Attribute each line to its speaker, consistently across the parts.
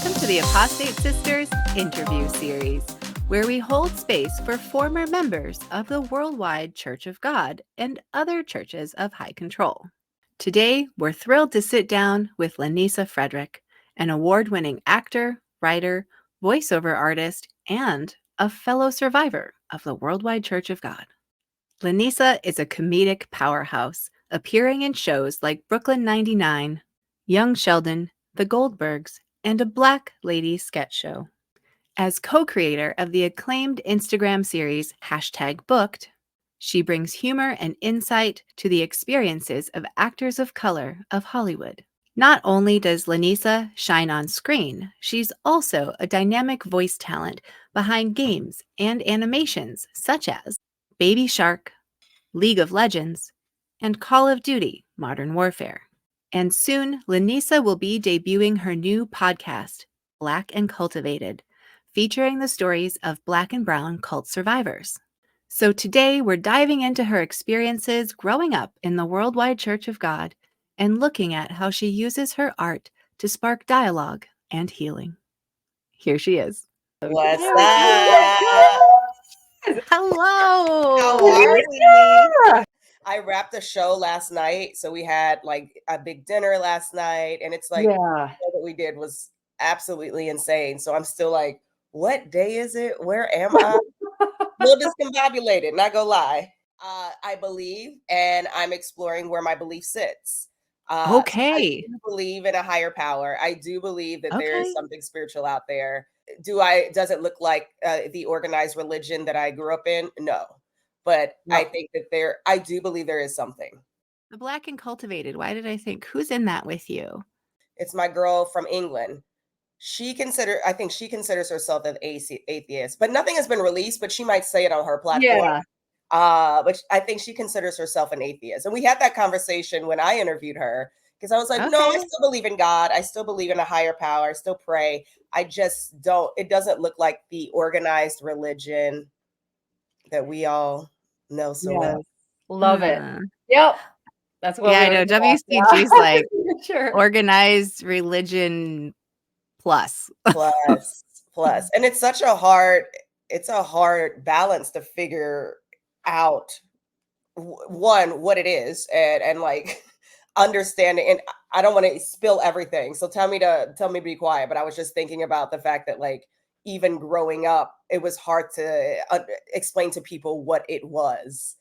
Speaker 1: Welcome to the Apostate Sisters interview series, where we hold space for former members of the Worldwide Church of God and other churches of high control. Today, we're thrilled to sit down with LaNisa Frederick, an award-winning actor, writer, voiceover artist, and a fellow survivor of the Worldwide Church of God. LaNisa is a comedic powerhouse, appearing in shows like Brooklyn 99, Young Sheldon, The Goldbergs, and a Black Lady sketch show. As co-creator of the acclaimed Instagram series #Booked, she brings humor and insight to the experiences of actors of color of Hollywood. Not only does LaNisa shine on screen, she's also a dynamic voice talent behind games and animations such as Baby Shark, League of Legends, and Call of Duty: Modern Warfare. And soon, LaNisa will be debuting her new podcast, Black and Cultivated, featuring the stories of Black and Brown cult survivors. So today, we're diving into her experiences growing up in the Worldwide Church of God and looking at how she uses her art to spark dialogue and healing. Here she is.
Speaker 2: What's up?
Speaker 1: Hello.
Speaker 2: How are we? I wrapped a show last night, so we had like a big dinner last night, and it's like the show that we did was absolutely insane. So I'm still like, what day is it? Where am I? A little discombobulated, not gonna lie. I believe, and I'm exploring where my belief sits.
Speaker 1: Okay.
Speaker 2: I do believe in a higher power. I do believe that there is
Speaker 1: Okay.
Speaker 2: something spiritual out there. Does it look like the organized religion that I grew up in? No. But I think that I do believe there is something.
Speaker 1: The Black and Cultivated. Why did I think, who's in that with you?
Speaker 2: It's my girl from England. I think she considers herself an atheist, but nothing has been released, but she might say it on her platform.
Speaker 3: Yeah.
Speaker 2: But I think she considers herself an atheist. And we had that conversation when I interviewed her, because I was like, no, I still believe in God. I still believe in a higher power. I still pray. I just don't, it doesn't look like the organized religion that we all know so well.
Speaker 3: Love it. Yep. That's what
Speaker 1: I know. WCG's like
Speaker 3: sure.
Speaker 1: organized religion plus.
Speaker 2: And it's such a hard balance to figure out, one, what it is, and like understanding. And I don't want to spill everything, so tell me to be quiet, but I was just thinking about the fact that like even growing up, it was hard to explain to people what it was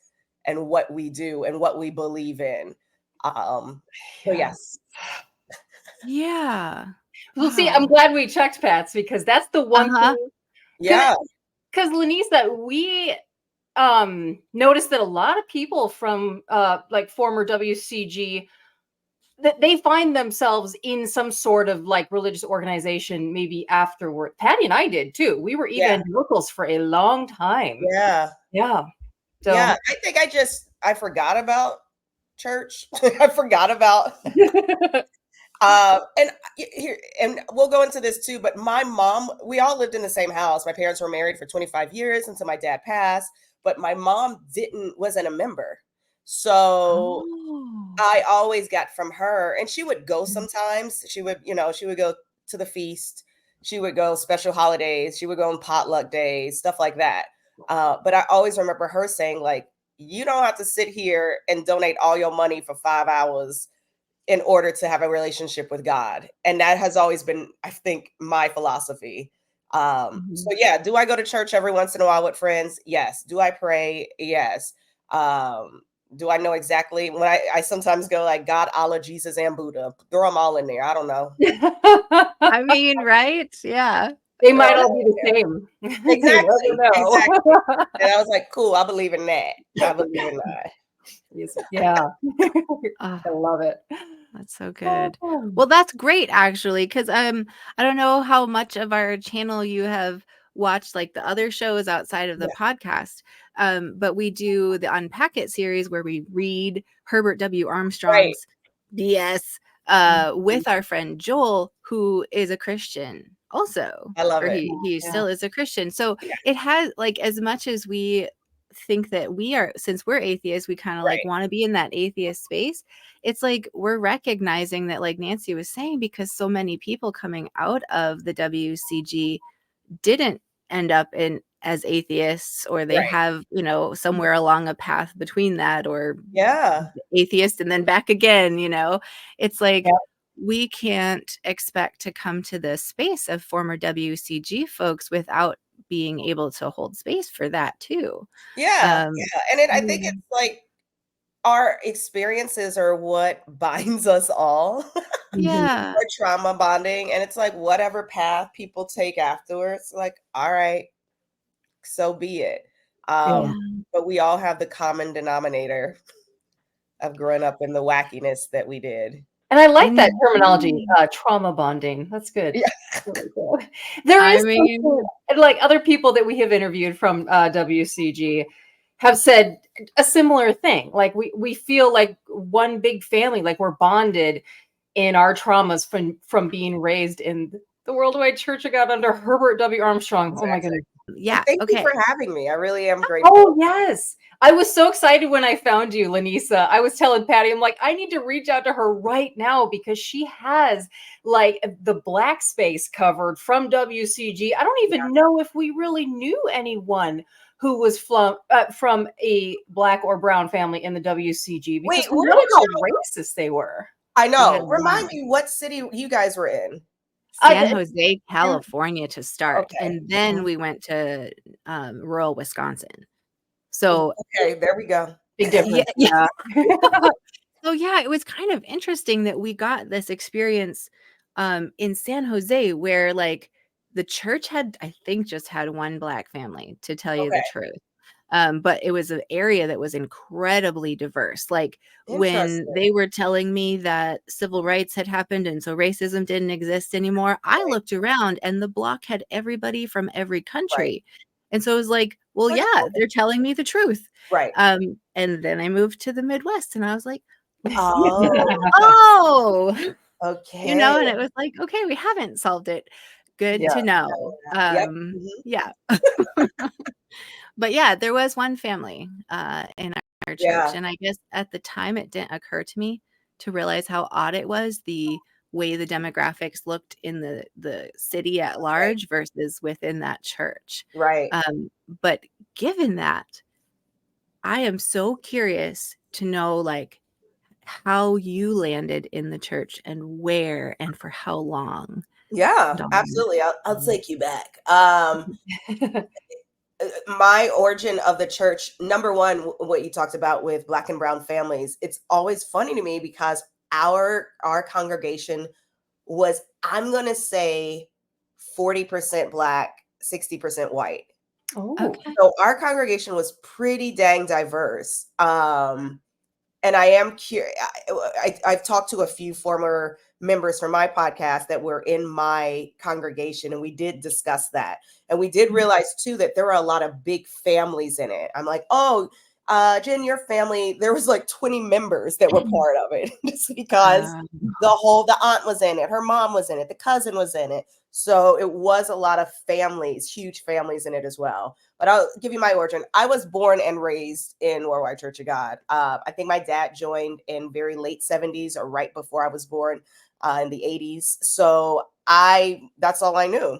Speaker 2: and what we do and what we believe in. So yes.
Speaker 1: Yeah.
Speaker 3: Well, see, I'm glad we checked, Pats, because that's the one thing.
Speaker 2: Yeah.
Speaker 3: Because LaNisa, we noticed that a lot of people from like former WCG, that they find themselves in some sort of like religious organization maybe afterward. Patty and I did too. We were evangelicals for a long time.
Speaker 2: Yeah.
Speaker 3: So
Speaker 2: I think I forgot about church. I forgot about and we'll go into this too, but my mom, we all lived in the same house. My parents were married for 25 years until my dad passed, but my mom wasn't a member. So I always got from her, and she would go sometimes. She would go to the feast. She would go special holidays. She would go on potluck days, stuff like that. But I always remember her saying, like, you don't have to sit here and donate all your money for 5 hours in order to have a relationship with God. And that has always been, I think, my philosophy. So yeah, do I go to church every once in a while with friends? Yes. Do I pray? Yes. Do I know exactly when I sometimes go like God, Allah, Jesus, and Buddha? Throw them all in there. I don't know.
Speaker 1: I mean, right? Yeah.
Speaker 3: They might all be the same.
Speaker 2: Exactly. And I was like, cool, I believe in that. I believe in that.
Speaker 3: Yeah. I love it.
Speaker 1: That's so good. Well, that's great, actually, because I don't know how much of our channel you have watched, like the other shows outside of the podcast, but we do the Unpack It series where we read Herbert W. Armstrong's BS with our friend Joel, who is a Christian also.
Speaker 2: I love it.
Speaker 1: He still is a Christian. So it has, like, as much as we think that since we're atheists, we kind of like want to be in that atheist space. It's like we're recognizing that, like Nancy was saying, because so many people coming out of the WCG didn't end up as atheists, or they have, somewhere along a path between that, or atheist and then back again, it's like we can't expect to come to the space of former WCG folks without being able to hold space for that too.
Speaker 2: And I think it's like our experiences are what binds us all.
Speaker 1: Yeah.
Speaker 2: Our trauma bonding, and it's like whatever path people take afterwards, like, all right, so be it. But we all have the common denominator of growing up in the wackiness that we did.
Speaker 3: And I like that terminology, trauma bonding. That's good.
Speaker 2: Yeah.
Speaker 3: Really good. There is something, like other people that we have interviewed from WCG have said a similar thing. Like we feel like one big family, like we're bonded in our traumas from being raised in the Worldwide Church of God under Herbert W. Armstrong.
Speaker 2: Exactly.
Speaker 3: Oh my goodness.
Speaker 1: Yeah.
Speaker 2: Thank you for having me. I really am grateful.
Speaker 3: Oh, yes. I was so excited when I found you, LaNisa. I was telling Patty, I'm like, I need to reach out to her right now because she has like the black space covered from WCG. I don't even know if we really knew anyone who was from a black or brown family in the WCG, because we know how racist they were.
Speaker 2: I know. Remind me what city you guys were in.
Speaker 1: San Jose, California to start. And then we went to rural Wisconsin. So
Speaker 2: there we go.
Speaker 3: Big difference.
Speaker 1: Yeah. So yeah, it was kind of interesting that we got this experience in San Jose, where like the church had, I think, just had one black family, to tell you the truth. But it was an area that was incredibly diverse. Like when they were telling me that civil rights had happened and so racism didn't exist anymore, I looked around and the block had everybody from every country. And so it was like, well, yeah, they're telling me the truth. And then I moved to the Midwest and I was like, oh,
Speaker 2: okay.
Speaker 1: And it was like, okay, we haven't solved it. Good to know. Yeah. But yeah, there was one family in our church. And I guess at the time it didn't occur to me to realize how odd it was, the way the demographics looked in the city at large versus within that church. But given that, I am so curious to know like how you landed in the church and where and for how long.
Speaker 2: Yeah, absolutely. I'll take you back. My origin of the church, number one, what you talked about with black and brown families, it's always funny to me because our congregation was, I'm going to say 40% black, 60% white. So our congregation was pretty dang diverse. And I am curious. I've talked to a few former members from my podcast that were in my congregation, and we did discuss that. And we did realize too that there were a lot of big families in it. I'm like, oh, Jen, your family, there was like 20 members that were part of it, just because the aunt was in it, her mom was in it, the cousin was in it. So it was a lot of families, huge families in it as well. But I'll give you my origin. I was born and raised in Worldwide Church of God. I think my dad joined in very late 70s or right before I was born in the 80s. So that's all I knew.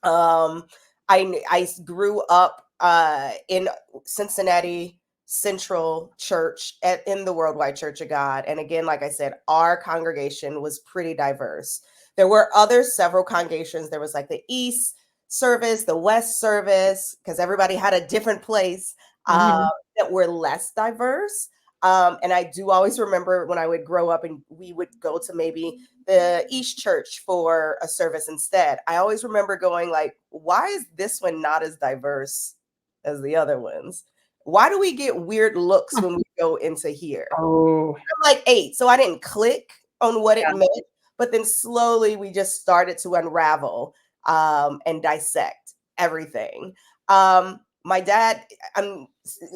Speaker 2: I grew up in Cincinnati Central Church in the Worldwide Church of God. And again, like I said, our congregation was pretty diverse. There were several congregations. There was like the East service, the West service, because everybody had a different place that were less diverse. And I do always remember when I would grow up and we would go to maybe the East Church for a service instead. I always remember going like, why is this one not as diverse as the other ones? Why do we get weird looks when we go into here? I'm like 8, so I didn't click on what it meant. But then slowly we just started to unravel and dissect everything. My dad,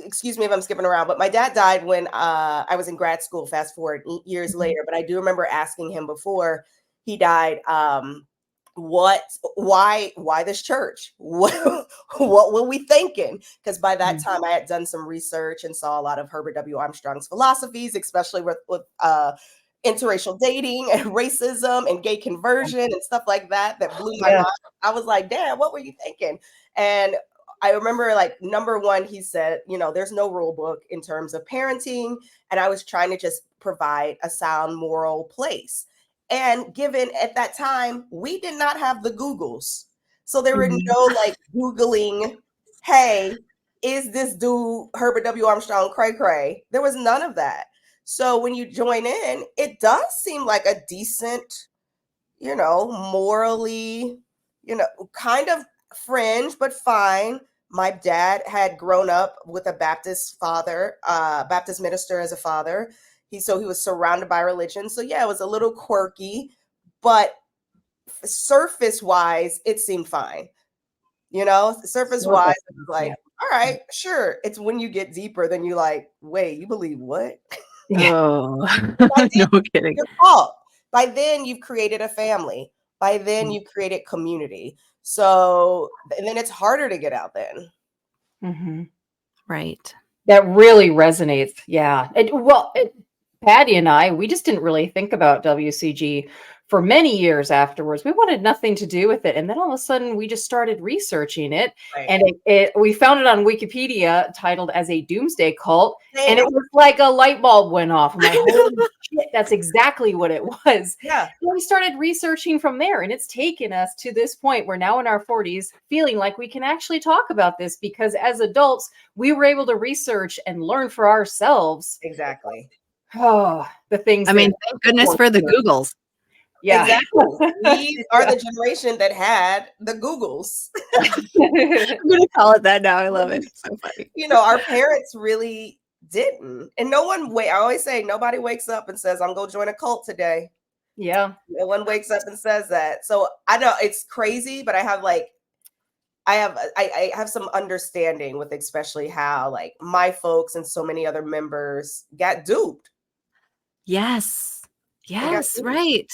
Speaker 2: excuse me if I'm skipping around, but my dad died when I was in grad school, fast forward years later. But I do remember asking him before he died, why this church? What were we thinking? Because by that time I had done some research and saw a lot of Herbert W. Armstrong's philosophies, especially with interracial dating and racism and gay conversion and stuff like that blew my mind. I was like, damn, what were you thinking? And I remember, like, number one, he said, there's no rule book in terms of parenting. And I was trying to just provide a sound moral place. And given at that time, we did not have the Googles. So there were no like Googling, hey, is this dude Herbert W. Armstrong cray cray? There was none of that. So when you join in, it does seem like a decent, morally, kind of fringe, but fine. My dad had grown up with a Baptist father, Baptist minister as a father. He was surrounded by religion. So yeah, it was a little quirky, but surface wise, it seemed fine. Surface wise, it was like, all right, sure. It's when you get deeper, then you like, wait, you believe what?
Speaker 1: Oh, no kidding.
Speaker 2: Your fault. By then, you've created a family. By then, you've created community. So, and then it's harder to get out then.
Speaker 1: Right.
Speaker 3: That really resonates. Yeah. Patty and I, we just didn't really think about WCG for many years afterwards. We wanted nothing to do with it. And then all of a sudden we just started researching it. Right. And we found it on Wikipedia titled as a doomsday cult. Damn. And it was like a light bulb went off. I'm like, holy shit, that's exactly what it was.
Speaker 2: Yeah.
Speaker 3: And we started researching from there. And it's taken us to this point. We're now in our 40s feeling like we can actually talk about this because as adults, we were able to research and learn for ourselves.
Speaker 2: Exactly.
Speaker 3: Oh, the things.
Speaker 1: I mean, thank goodness for the Googles.
Speaker 3: Yeah,
Speaker 2: exactly. We are the generation that had the Googles.
Speaker 1: I'm gonna call it that now. I love it. It's so funny.
Speaker 2: Our parents really didn't, and no one. I always say nobody wakes up and says, "I'm gonna join a cult today."
Speaker 3: Yeah,
Speaker 2: no one wakes up and says that. So I know it's crazy, but I have some understanding with especially how like my folks and so many other members got duped.
Speaker 1: Yes, right.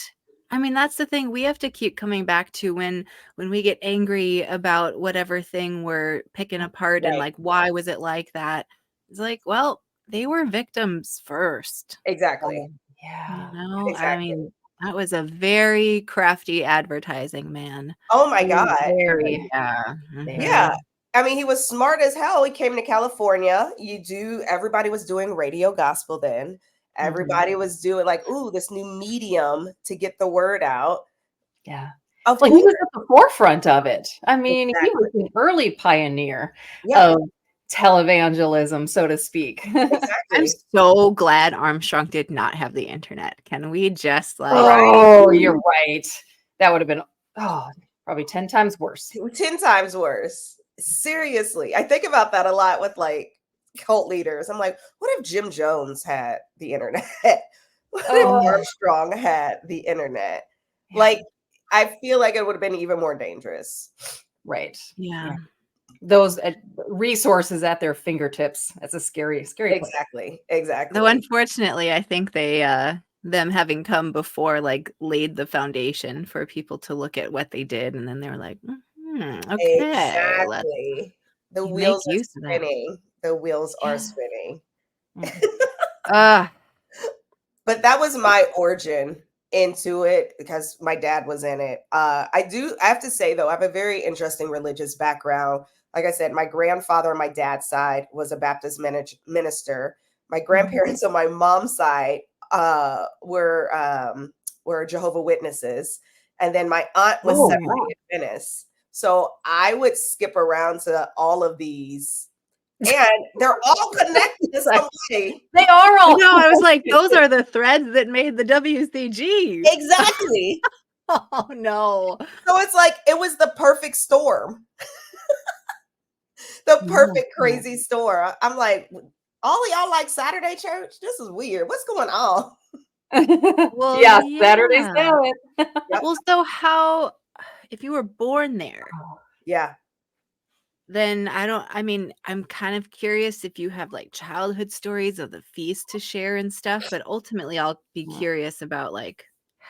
Speaker 1: I mean, that's the thing we have to keep coming back to when we get angry about whatever thing we're picking apart. Right. And like, why was it like that? It's like, well, they were victims first.
Speaker 2: Exactly.
Speaker 3: Yeah.
Speaker 1: Exactly. I mean, that was a very crafty advertising, man.
Speaker 2: Oh my God.
Speaker 3: Very.
Speaker 1: Yeah.
Speaker 2: Yeah. I mean, he was smart as hell. He came to California. Everybody was doing radio gospel then. Everybody was doing like, ooh, this new medium to get the word out.
Speaker 3: Yeah. Well, he was at the forefront of it. I mean, He was an early pioneer of televangelism, so to speak.
Speaker 2: Exactly.
Speaker 1: I'm so glad Armstrong did not have the internet. Can we just like...
Speaker 3: Oh, you're right. That would have been, probably 10 times worse.
Speaker 2: 10 times worse. Seriously. I think about that a lot with like cult leaders. I'm like, what if Jim Jones had the internet? What if Armstrong had the internet? Yeah. Like, I feel like it would have been even more dangerous.
Speaker 3: Right.
Speaker 1: Yeah.
Speaker 3: Those resources at their fingertips. That's a scary
Speaker 2: Exactly.
Speaker 3: Place.
Speaker 2: Exactly.
Speaker 1: Though unfortunately, I think they them having come before like laid the foundation for people to look at what they did, and then they were like, okay,
Speaker 2: exactly. The wheels are spinning. The wheels are spinning. But that was my origin into it because my dad was in it. I have to say though, I have a very interesting religious background. Like I said, my grandfather on my dad's side was a Baptist minister. My grandparents on my mom's side were Jehovah's Witnesses, and then my aunt was Seventh-day Adventist. So I would skip around to all of these. And they're all connected to somebody.
Speaker 3: They are all.
Speaker 1: No, I was like, those are the threads that made the WCG.
Speaker 2: Exactly.
Speaker 1: Oh no.
Speaker 2: So it's like it was the perfect storm. The perfect crazy storm. I'm like, all of y'all like Saturday church? This is weird. What's going on?
Speaker 3: Well, yeah. Saturday's Sabbath.
Speaker 1: Well, so how, if you were born there?
Speaker 2: Yeah.
Speaker 1: Then I'm kind of curious if you have like childhood stories of the feast to share and stuff, but ultimately I'll be curious about like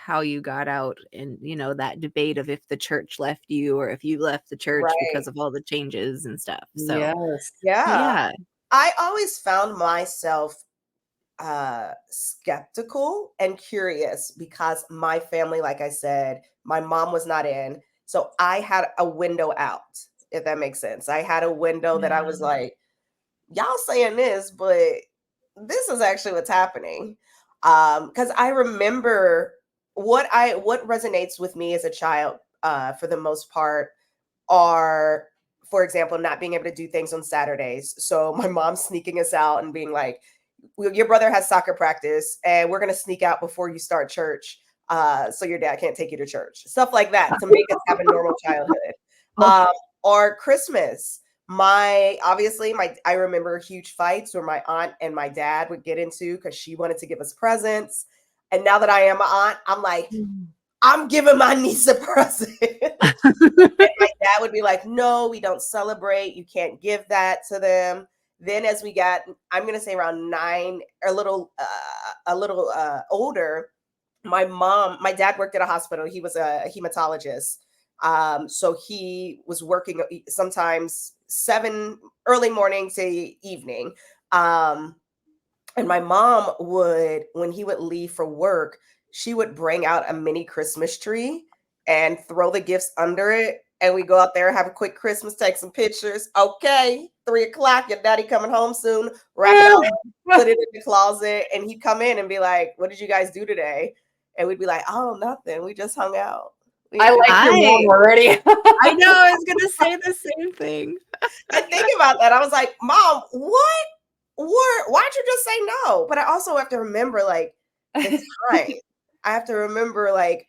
Speaker 1: how you got out and, that debate of if the church left you or if you left the church because of all the changes and stuff. So,
Speaker 3: Yes.
Speaker 2: Yeah. I always found myself skeptical and curious because my family, like I said, my mom was not in. So I had a window out, if that makes sense. I had a window that I was like, y'all saying this, but this is actually what's happening. Because I remember what resonates with me as a child, for the most part, are, for example, not being able to do things on Saturdays. So my mom sneaking us out and being like, your brother has soccer practice and we're going to sneak out before you start church. So your dad can't take you to church. Stuff like that to make us have a normal childhood. Or Christmas. I remember huge fights where my aunt and my dad would get into because she wanted to give us presents. And now that I am an aunt, I'm like, I'm giving my niece a present. And my dad would be like, no, we don't celebrate. You can't give that to them. Then as we got, I'm going to say around 9, a little older, my dad worked at a hospital. He was a hematologist. So he was working sometimes 7 early morning to evening. And my mom would, when he would leave for work, she would bring out a mini Christmas tree and throw the gifts under it. And we go out there, have a quick Christmas, take some pictures. Okay, 3:00, your daddy coming home soon. Wrap it up, put it in the closet. And he'd come in and be like, what did you guys do today? And we'd be like, oh, nothing. We just hung out.
Speaker 3: I like your mom already.
Speaker 1: I know, I was going to say the same thing.
Speaker 2: I think about that. I was like, Mom, what? Why'd you just say no? But I also have to remember, like, the time. I have to remember, like,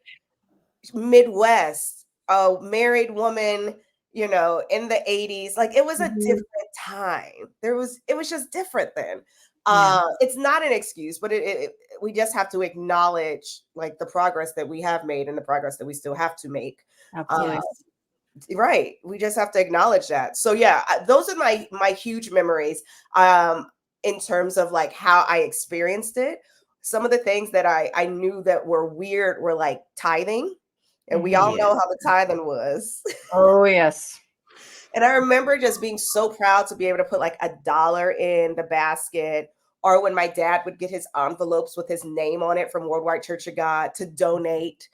Speaker 2: Midwest, a married woman, in the 80s. Like, it was a different time. It was just different then. It's not an excuse, but we just have to acknowledge, like, the progress that we have made and the progress that we still have to make.
Speaker 3: Absolutely.
Speaker 2: Right. We just have to acknowledge that. So yeah, those are my huge memories in terms of like how I experienced it. Some of the things that I knew that were weird were like tithing. And we all know how the tithing was.
Speaker 3: Oh, yes.
Speaker 2: And I remember just being so proud to be able to put like $1 in the basket, or when my dad would get his envelopes with his name on it from Worldwide Church of God to donate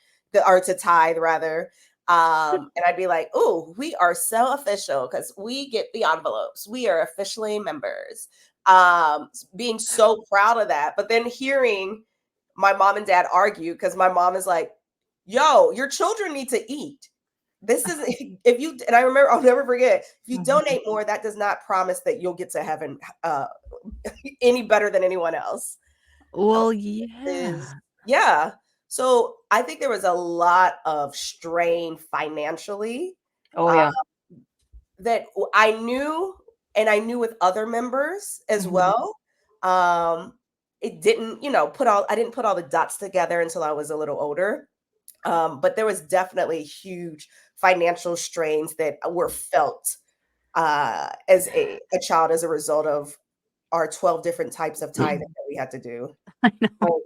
Speaker 2: or to tithe rather. And I'd be like, oh, we are so official because we get the envelopes. We are officially members. Being so proud of that. But then hearing my mom and dad argue, because my mom is like, yo, your children need to eat. This is and I remember, I'll never forget, if you donate more, that does not promise that you'll get to heaven any better than anyone else.
Speaker 1: Well, yeah.
Speaker 2: Yeah. So I think there was a lot of strain financially.
Speaker 3: Oh, yeah.
Speaker 2: That I knew, and I knew with other members as well. It didn't, I didn't put all the dots together until I was a little older. But there was definitely huge financial strains that were felt as a child as a result of our 12 different types of tithing that we had to do.
Speaker 1: I know.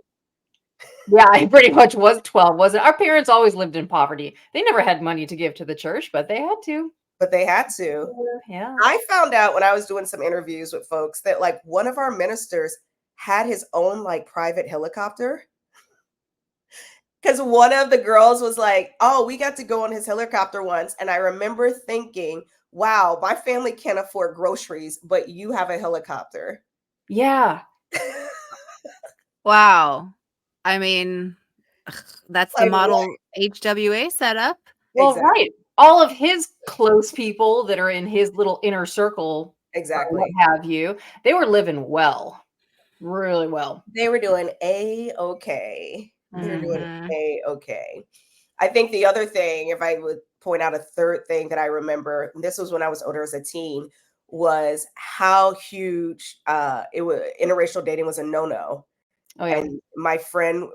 Speaker 3: Yeah, it pretty much was 12, wasn't it? Our parents always lived in poverty. They never had money to give to the church, but they had to.
Speaker 2: Yeah. I found out when I was doing some interviews with folks that like one of our ministers had his own like private helicopter. Because one of the girls was like, oh, we got to go on his helicopter once. And I remember thinking, wow, my family can't afford groceries, but you have a helicopter.
Speaker 3: Yeah.
Speaker 1: Wow. I mean, that's the model HWA setup.
Speaker 3: Well, exactly. Right. All of his close people that are in his little inner circle,
Speaker 2: exactly,
Speaker 3: what have you, they were living well, really well.
Speaker 2: They were doing A-okay. They were doing A-okay. I think the other thing, if I would point out a third thing that I remember, and this was when I was older as a teen, was how huge interracial dating was a no-no.
Speaker 3: Oh, yeah.
Speaker 2: And my friend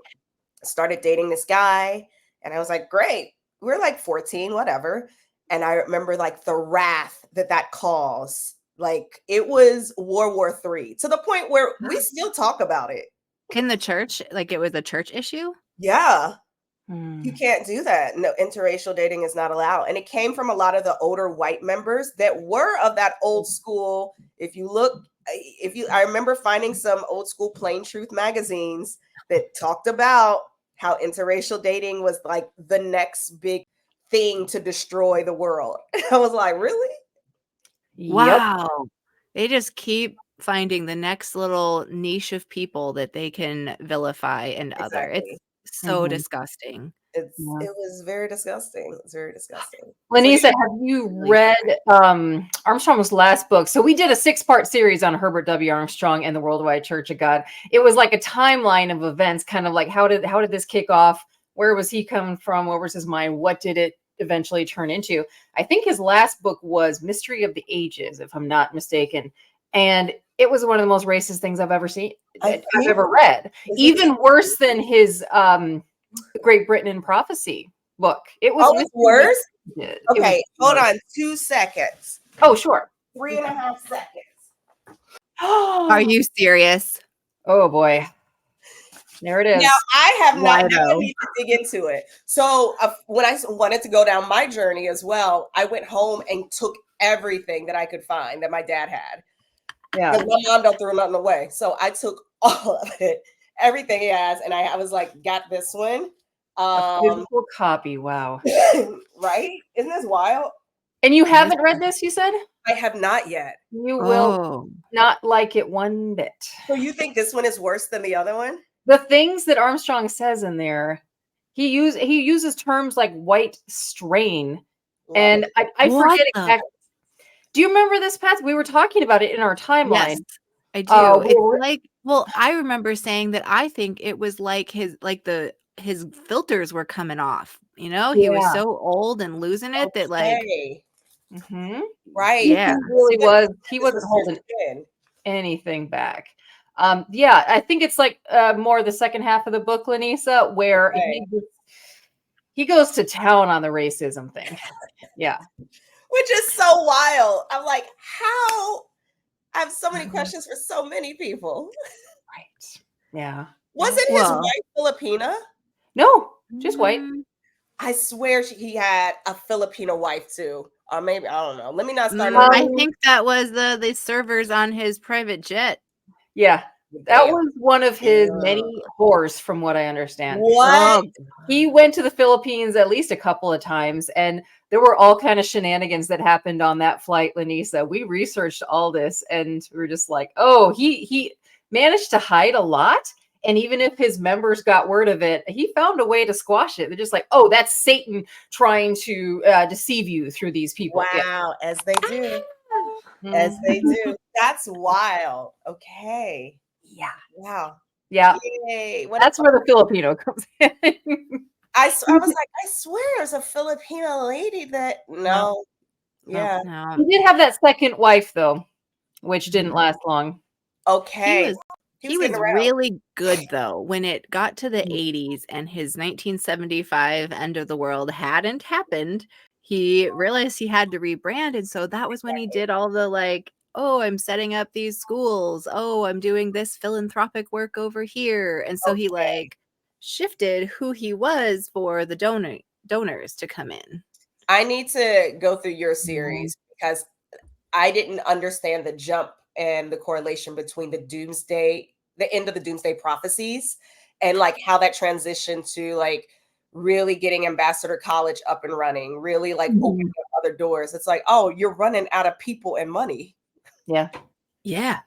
Speaker 2: started dating this guy, and I was like, great. We're like 14, whatever. And I remember like the wrath that caused. Like it was World War III to the point where we still talk about it.
Speaker 1: Can the church, like it was a church issue?
Speaker 2: Yeah. You can't do that. No, interracial dating is not allowed. And it came from a lot of the older white members that were of that old school. I remember finding some old school Plain Truth magazines that talked about how interracial dating was like the next big thing to destroy the world. I was like, really?
Speaker 3: Yep.
Speaker 1: Wow. They just keep finding the next little niche of people that they can vilify and other. It's
Speaker 2: Exactly.
Speaker 1: so
Speaker 3: Mhm.
Speaker 1: disgusting.
Speaker 3: Yeah.
Speaker 2: It was very disgusting. It's very disgusting.
Speaker 3: LaNisa, have you read Armstrong's last book? So we did a 6-part series on Herbert W. Armstrong and the Worldwide Church of God. It was like a timeline of events, kind of like how did this kick off? Where was he coming from? Where was his mind? What did it eventually turn into? I think his last book was Mystery of the Ages, if I'm not mistaken. And it was one of the most racist things I've ever seen, I've ever read. Even worse than his Great Britain in Prophecy book. It was
Speaker 2: worse.
Speaker 3: It
Speaker 2: Okay,
Speaker 3: was
Speaker 2: hold on 2 seconds.
Speaker 3: Oh, sure.
Speaker 2: 3.5 seconds.
Speaker 1: Are you serious?
Speaker 3: Oh boy. There it is.
Speaker 2: Now I have not. Now I
Speaker 1: Righto.
Speaker 2: need to dig into it. So when I wanted to go down my journey as well, I went home and took everything that I could find that my dad had.
Speaker 3: Yeah.
Speaker 2: Because my mom don't throw nothing away. So I took all of it, everything he has, and I was like, got this one.
Speaker 3: A physical copy. Wow.
Speaker 2: Right? Isn't this wild?
Speaker 3: And you haven't read this, you said?
Speaker 2: I have not yet.
Speaker 3: You will
Speaker 1: Oh.
Speaker 3: not like it one bit.
Speaker 2: So you think this one is worse than the other one?
Speaker 3: The things that Armstrong says in there, he uses terms like white strain. And I
Speaker 1: What
Speaker 3: forget
Speaker 1: the-
Speaker 3: exactly. Do you remember this, Pat? We were talking about it in our timeline.
Speaker 1: Yes, I do. It's
Speaker 3: well-
Speaker 1: like, well, I remember saying that I think it was like his filters were coming off. You know, he was
Speaker 3: Yeah.
Speaker 1: so old and losing it that like,
Speaker 3: Mhm.
Speaker 2: Right.
Speaker 1: yeah.
Speaker 3: He really was. He
Speaker 2: This
Speaker 3: wasn't
Speaker 2: is
Speaker 3: holding
Speaker 2: good.
Speaker 3: anything back. Yeah, I think it's like more the second half of the book, LaNisa, where he goes to town on the racism thing. Yeah.
Speaker 2: Which is so wild. I'm like, how? I have so many questions for so many people.
Speaker 3: Right. Yeah.
Speaker 2: Wasn't his
Speaker 1: Well.
Speaker 2: wife Filipina?
Speaker 3: No, just white.
Speaker 2: I swear he had a Filipino wife too. Or maybe, I don't know. Let me not start.
Speaker 1: I think that was the servers on his private jet.
Speaker 3: Yeah. That was one of his many whores, from what I understand.
Speaker 2: What?
Speaker 3: He went to the Philippines at least a couple of times, and there were all kind of shenanigans that happened on that flight, LaNisa. We researched all this, and we were just like, oh, he managed to hide a lot. And even if his members got word of it, he found a way to squash it. They're just like, oh, that's Satan trying to deceive you through these people.
Speaker 2: Wow, as they do. As they do. That's wild. Okay.
Speaker 3: Yeah.
Speaker 2: Wow.
Speaker 3: Yeah.
Speaker 2: Yay.
Speaker 3: That's where the Filipino comes in.
Speaker 2: I was like, I swear there's a Filipino lady that no. Yeah.
Speaker 1: No.
Speaker 3: He did have that second wife though, which didn't last long.
Speaker 2: Okay.
Speaker 1: He was really good though when it got to the 80s and his 1975 end of the world hadn't happened. He realized he had to rebrand, and so that was when he did all the like, oh, I'm setting up these schools, oh, I'm doing this philanthropic work over here. And so he like shifted who he was for the donors to come in.
Speaker 2: I need to go through your series because I didn't understand the jump and the correlation between the end of the doomsday prophecies, and like how that transitioned to like really getting Ambassador College up and running, really like opening up other doors. It's like, oh, you're running out of people and money.
Speaker 3: Yeah.
Speaker 1: Yeah.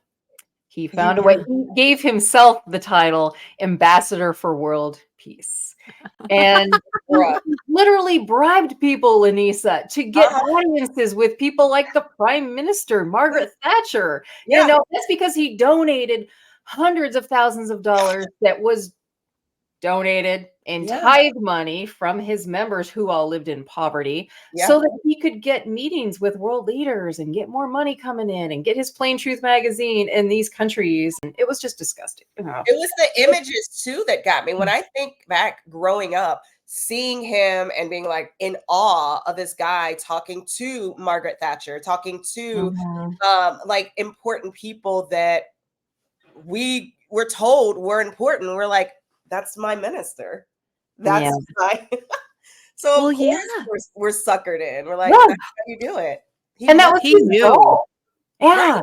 Speaker 3: He found a way. He gave himself the title Ambassador for World Peace. And literally bribed people, LaNisa, to get audiences with people like the Prime Minister, Margaret Thatcher. You know, that's because he donated hundreds of thousands of dollars that was donated in tithe money from his members who all lived in poverty so that he could get meetings with world leaders and get more money coming in and get his Plain Truth magazine in these countries. And it was just disgusting.
Speaker 2: It was the images too that got me. When I think back growing up, seeing him and being like in awe of this guy talking to Margaret Thatcher, talking to like important people that we were told were important. We're like, that's my minister. That's
Speaker 3: Yeah.
Speaker 2: fine. So
Speaker 1: Well,
Speaker 2: of
Speaker 1: yeah.
Speaker 2: course we're suckered in. We're like,
Speaker 3: Yeah.
Speaker 2: that's how you do it.
Speaker 3: And that was
Speaker 1: He
Speaker 3: his
Speaker 1: knew.
Speaker 3: goal. Yeah.
Speaker 2: Right.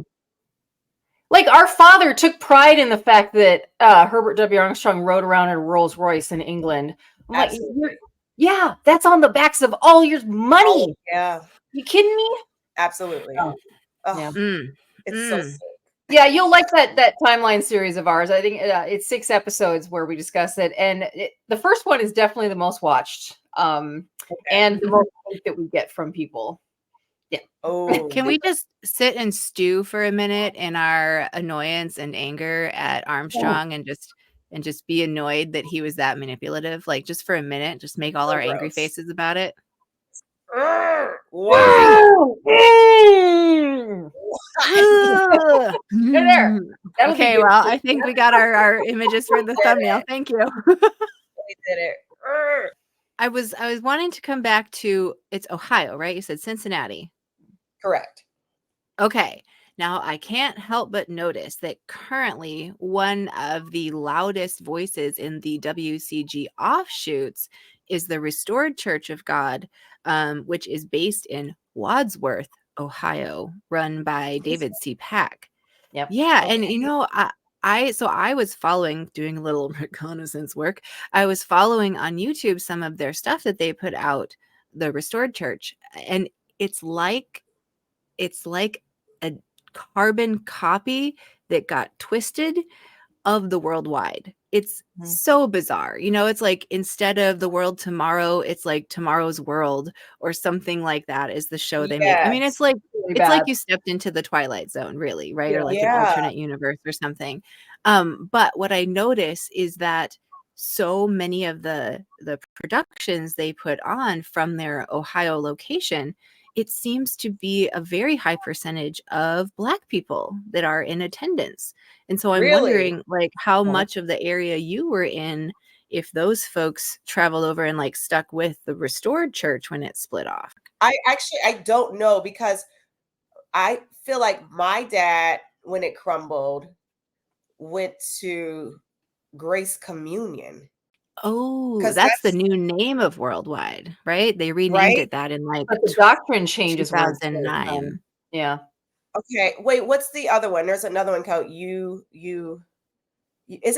Speaker 3: Like our father took pride in the fact that Herbert W. Armstrong rode around in a Rolls Royce in England. I'm like,
Speaker 2: Absolutely.
Speaker 3: yeah, that's on the backs of all your money.
Speaker 2: Oh, yeah,
Speaker 3: You kidding me?
Speaker 2: absolutely.
Speaker 3: Oh,
Speaker 2: Oh,
Speaker 3: yeah.
Speaker 2: it's so sick.
Speaker 3: Yeah, you'll like that timeline series of ours. I think it's 6 episodes where we discuss it, and the first one is definitely the most watched, and the most hate that we get from people. Yeah.
Speaker 2: Oh,
Speaker 1: Can we just sit and stew for a minute in our annoyance and anger at Armstrong and just be annoyed that he was that manipulative? Like just for a minute, just make all
Speaker 2: so
Speaker 1: our angry
Speaker 2: gross.
Speaker 1: faces about it.
Speaker 2: Why?
Speaker 1: Ugh.
Speaker 3: There. That'll be
Speaker 1: Okay,
Speaker 3: good.
Speaker 1: well, I think we got our images for the thumbnail. Thank you.
Speaker 2: We did it.
Speaker 1: I was wanting to come back to it's Ohio, right? You said Cincinnati.
Speaker 2: Correct.
Speaker 1: Okay. Now, I can't help but notice that currently one of the loudest voices in the WCG offshoots is the Restored Church of God, which is based in Wadsworth, Ohio, run by David C. Pack.
Speaker 3: Yep.
Speaker 1: Yeah, and
Speaker 2: Okay.
Speaker 1: I was following, doing a little reconnaissance work. I was following on YouTube some of their stuff that they put out, the Restored Church, and it's like a carbon copy that got twisted of the worldwide. It's so bizarre. It's like instead of the world tomorrow, it's like tomorrow's world or something like that is the show they made. I mean,
Speaker 2: Yes.
Speaker 3: Really
Speaker 1: it's
Speaker 3: bad.
Speaker 1: like you stepped into the Twilight Zone, really, right? Or like an
Speaker 2: Yeah.
Speaker 1: alternate universe or something. But what I notice is that so many of the productions they put on from their Ohio location, it seems to be a very high percentage of Black people that are in attendance. And so I'm
Speaker 2: Really?
Speaker 1: wondering, like, how much of the area you were in, if those folks traveled over and like stuck with the Restored Church when it split off.
Speaker 2: I don't know because I feel like my dad, when it crumbled, went to Grace Communion.
Speaker 1: Oh,
Speaker 2: 'Cause
Speaker 1: that's the
Speaker 2: that's
Speaker 1: new name of Worldwide, right? They renamed
Speaker 2: right?
Speaker 1: it that in like
Speaker 3: But the doctrine changes were
Speaker 1: 2009.
Speaker 3: yeah.
Speaker 2: Okay. Wait, what's the other one? There's another one called isn't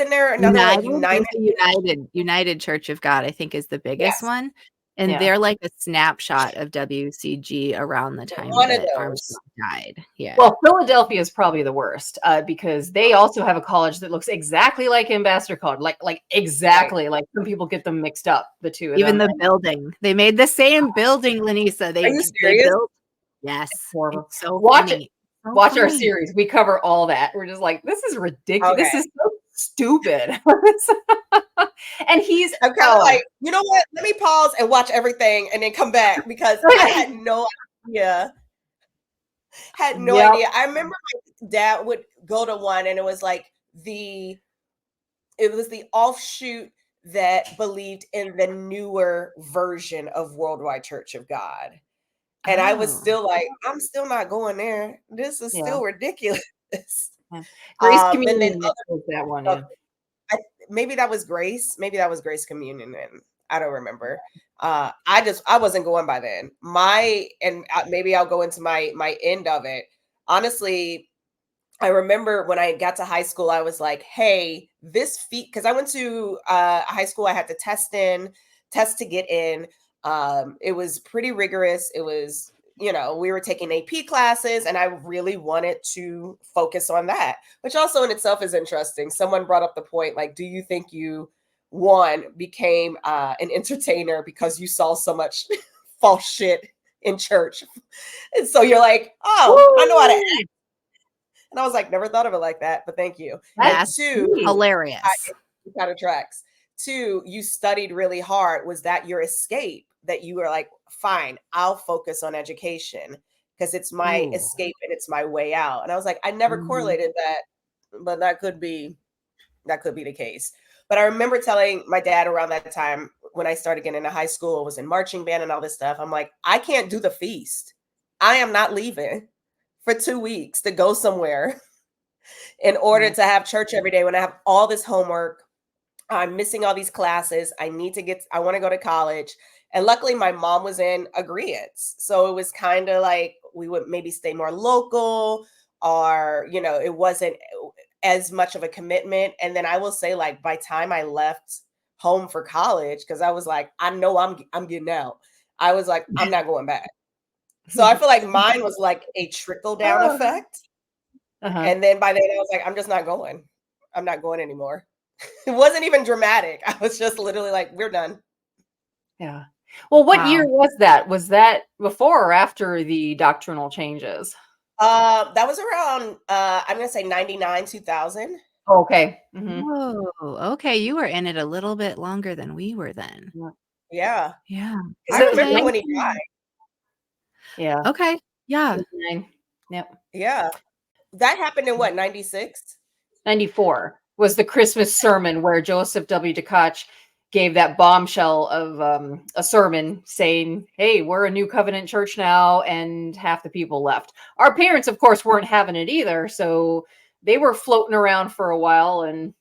Speaker 2: there another one like
Speaker 1: United,
Speaker 2: United?
Speaker 1: United Church of God, I think is the biggest
Speaker 2: Yes.
Speaker 1: one. And
Speaker 3: Yeah.
Speaker 1: they're like a snapshot of WCG around the time
Speaker 2: One of
Speaker 1: that
Speaker 2: those.
Speaker 1: Armstrong died. Yeah.
Speaker 3: Well, Philadelphia is probably the worst because they also have a college that looks exactly like Ambassador College, like exactly. Like some people get them mixed up, the two of
Speaker 1: Even
Speaker 3: them.
Speaker 1: the building. They made the same building, LaNisa.
Speaker 2: Are
Speaker 1: They
Speaker 2: you
Speaker 1: they
Speaker 2: serious?
Speaker 1: built. Yes.
Speaker 3: Horrible.
Speaker 1: It's so
Speaker 3: Watch
Speaker 1: funny. So
Speaker 3: Watch our
Speaker 1: funny.
Speaker 3: series. We cover all that. We're just like, this is ridiculous.
Speaker 2: Okay.
Speaker 3: This is so stupid. And he's
Speaker 2: I'm kind of like, you know what? Let me pause and watch everything and then come back because I had no idea. Had no idea. I remember my dad would go to one and it was like the offshoot that believed in the newer version of Worldwide Church of God. And I was still like, I'm still not going there. This is still ridiculous.
Speaker 3: Grace
Speaker 2: And
Speaker 3: Communion
Speaker 2: then
Speaker 3: was that one.
Speaker 2: other, maybe that was Grace. Maybe that was Grace Communion. And I don't remember. I wasn't going by then. Maybe I'll go into my end of it. Honestly, I remember when I got to high school, I was like, hey, this feat, because I went to high school, I had to test to get in. It was pretty rigorous. It was, we were taking AP classes and I really wanted to focus on that, which also in itself is interesting. Someone brought up the point, like, do you think you, became an entertainer because you saw so much false shit in church? And so you're like, oh, I know how to act. And I was like, never thought of it like that, but thank you.
Speaker 1: That's
Speaker 2: and 2,
Speaker 1: hilarious.
Speaker 2: It kind of tracks. 2, you studied really hard. Was that your escape? That you were like, fine, I'll focus on education because it's my escape and it's my way out. And I was like, I never correlated that, but that could be the case. But I remember telling my dad around that time when I started getting into high school, I was in marching band and all this stuff. I'm like, I can't do the feast. I am not leaving for 2 weeks to go somewhere in order to have church every day when I have all this homework. I'm missing all these classes. I want to go to college. And luckily my mom was in agreement. So it was kind of like we would maybe stay more local, or, it wasn't as much of a commitment. And then I will say, like, by time I left home for college, because I was like, I know I'm getting out. I was like, I'm not going back. So I feel like mine was like a trickle down effect. And then by then I was like, I'm just not going. I'm not going anymore. It wasn't even dramatic. I was just literally like, we're done.
Speaker 3: Yeah. Well, what year
Speaker 1: Wow.
Speaker 3: was that? Was that before or after the doctrinal changes?
Speaker 2: That was around, I'm going to say 99, 2000.
Speaker 3: Okay. Mhm.
Speaker 1: Oh, okay. You were in it a little bit longer than we were then.
Speaker 2: Yeah.
Speaker 1: Yeah.
Speaker 2: I
Speaker 3: So
Speaker 2: remember when he died.
Speaker 3: Yeah.
Speaker 1: Okay. Yeah.
Speaker 3: 89. Yep.
Speaker 2: Yeah. That happened in what, 96?
Speaker 3: 94 was the Christmas sermon where Joseph W. DeKoch gave that bombshell of a sermon saying, hey, we're a new covenant church now, and half the people left. Our parents, of course, weren't having it either, so they were floating around for a while and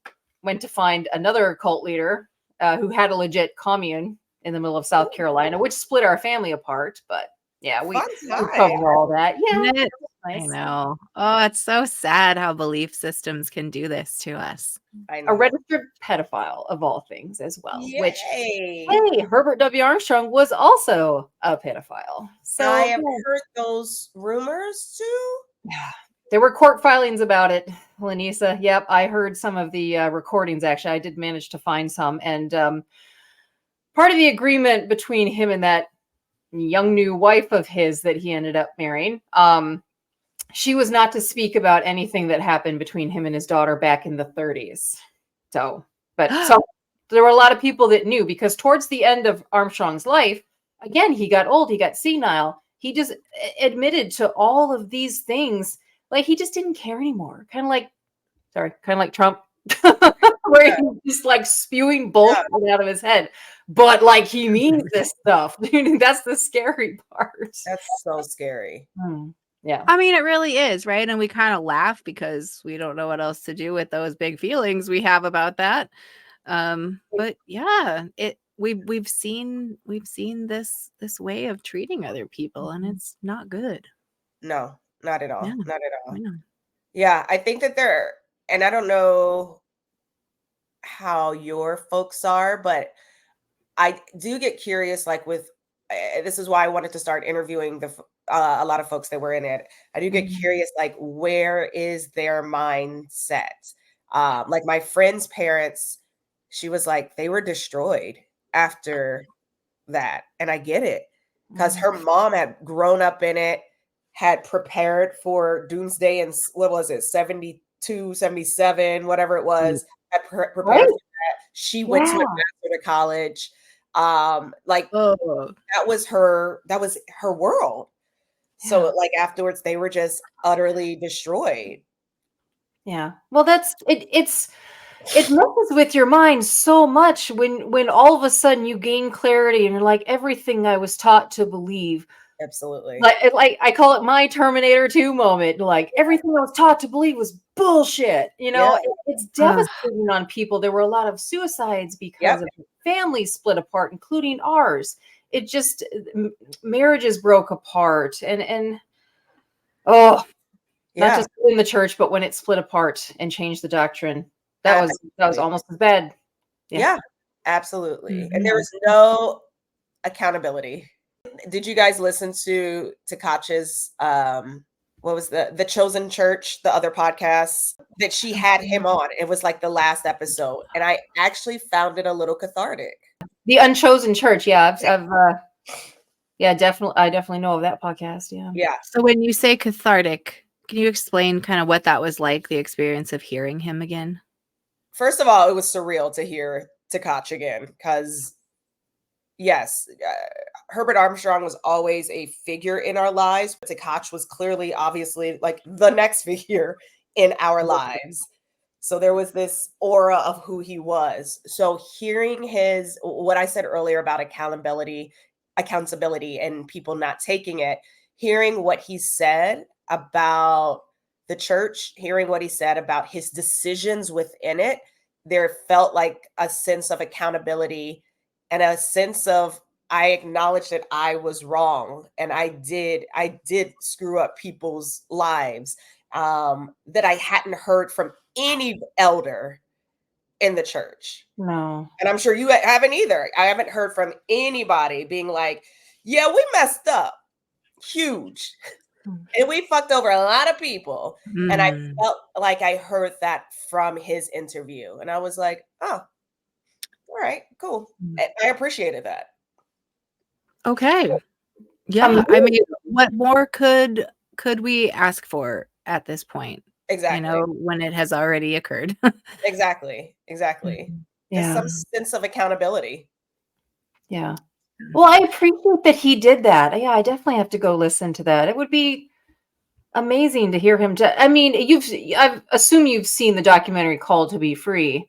Speaker 3: went to find another cult leader who had a legit commune in the middle of South Carolina, which split our family apart. But yeah, we
Speaker 2: Fun time.
Speaker 3: cover all that. Yeah,
Speaker 1: Isn't it? I
Speaker 3: nice.
Speaker 1: know. Oh, it's so sad how belief systems can do this to us.
Speaker 2: I
Speaker 3: A
Speaker 2: know.
Speaker 3: registered pedophile of all things as well, which,
Speaker 2: Yay.
Speaker 3: hey, Herbert W. Armstrong was also a pedophile. So
Speaker 2: I have heard those rumors too.
Speaker 3: there were court filings about it, LaNisa. Yep, I heard some of the recordings, actually. I did manage to find some. And part of the agreement between him and that young new wife of his that he ended up marrying, she was not to speak about anything that happened between him and his daughter back in the 30s. So, but so there were a lot of people that knew, because towards the end of Armstrong's life, again, he got old, he got senile. He just admitted to all of these things. Like, he just didn't care anymore. Kind of like Trump, where he's just like spewing bullshit out of his head. But like, he means this stuff. That's the scary part.
Speaker 2: That's so scary.
Speaker 3: Yeah.
Speaker 1: I mean, it really is, right? And we kind of laugh because we don't know what else to do with those big feelings we have about that. But yeah, we've seen this way of treating other people, and it's not good.
Speaker 2: No, not at all.
Speaker 1: Yeah,
Speaker 2: Not at all.
Speaker 1: I know.
Speaker 2: Yeah, I think that and I don't know how your folks are, but I do get curious, like with, this is why I wanted to start interviewing a lot of folks that were in it. I do get curious, like, where is their mindset? Like my friend's parents, she was like, they were destroyed after that. And I get it, because her mom had grown up in it, had prepared for doomsday, and what was it, 72, 77, whatever it was, had prepared for that. She went to a master to college. Like
Speaker 1: Oh,
Speaker 2: that was her world. So like afterwards they were just utterly destroyed.
Speaker 3: Yeah. Well, it messes with your mind so much when all of a sudden you gain clarity and you're like, everything I was taught to believe.
Speaker 2: Absolutely.
Speaker 3: Like I call it my Terminator 2 moment. Like, everything I was taught to believe was bullshit. It's devastating on people. There were a lot of suicides because of families split apart, including ours. It just, marriages broke apart, and not just in the church, but when it split apart and changed the doctrine, that was almost as bad.
Speaker 2: Yeah, absolutely. And there was no accountability. Did you guys listen to Koch's what was the Chosen Church, the other podcast that she had him on? It was like the last episode, and I actually found it a little cathartic.
Speaker 3: The Unchosen Church, I definitely know of that podcast.
Speaker 2: Yeah.
Speaker 1: So when you say cathartic, can you explain kind of what that was like, the experience of hearing him again?
Speaker 2: First of all, it was surreal to hear Koch again, because yes, Herbert Armstrong was always a figure in our lives. But Koch was clearly, obviously, like the next figure in our lives. So there was this aura of who he was. So hearing what I said earlier about accountability and people not taking it, hearing what he said about the church, hearing what he said about his decisions within it, there felt like a sense of accountability and a sense of, I acknowledge that I was wrong and I did screw up people's lives, that I hadn't heard from any elder in the church.
Speaker 3: No.
Speaker 2: And I'm sure you haven't either. I haven't heard from anybody being like, yeah, we messed up huge. And we fucked over a lot of people. And I felt like I heard that from his interview. And I was like, oh, all right, cool. I appreciated that.
Speaker 1: Okay. Yeah. I mean, what more could we ask for at this point?
Speaker 2: Exactly.
Speaker 1: When it has already occurred.
Speaker 2: Exactly. Just some sense of accountability.
Speaker 3: Yeah. Well, I appreciate that he did that. Yeah, I definitely have to go listen to that. It would be amazing to hear him. I mean, I assume you've seen the documentary Called to Be Free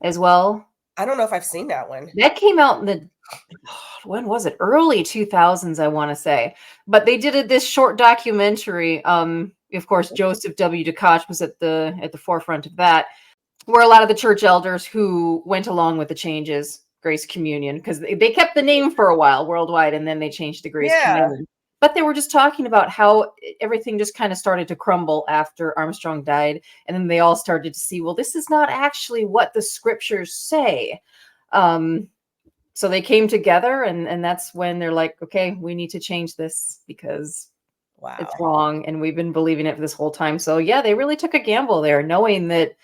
Speaker 3: as well.
Speaker 2: I don't know if I've seen that one.
Speaker 3: That came out in the, when was it? Early 2000s, I want to say. But they did this short documentary. Of course, Joseph W. DeKoch was at the forefront of that, where a lot of the church elders who went along with the changes, Grace Communion, because they kept the name for a while worldwide, and then they changed to Grace Communion. But they were just talking about how everything just kind of started to crumble after Armstrong died. And then they all started to see, well, this is not actually what the scriptures say. So they came together, and that's when they're like, okay, we need to change this because it's wrong. And we've been believing it for this whole time. So yeah, they really took a gamble there, knowing that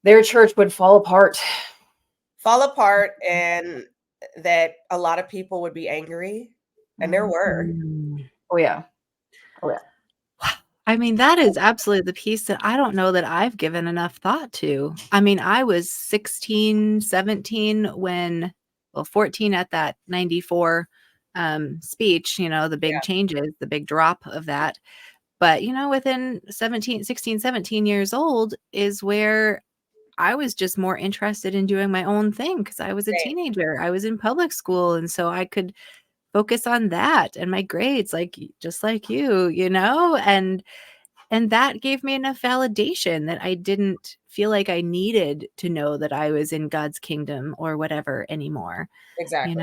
Speaker 3: their church would fall apart.
Speaker 2: And that a lot of people would be angry. And there were.
Speaker 3: Oh, yeah.
Speaker 1: I mean, that is absolutely the piece that I don't know that I've given enough thought to. I mean, I was 16, 17 well, 14 at that 94 speech, the big changes, the big drop of that. But, within 16, 17 years old is where I was just more interested in doing my own thing because I was a teenager. I was in public school. And so I could focus on that and my grades, just like you, and that gave me enough validation that I didn't feel like I needed to know that I was in God's kingdom or whatever anymore.
Speaker 2: Exactly.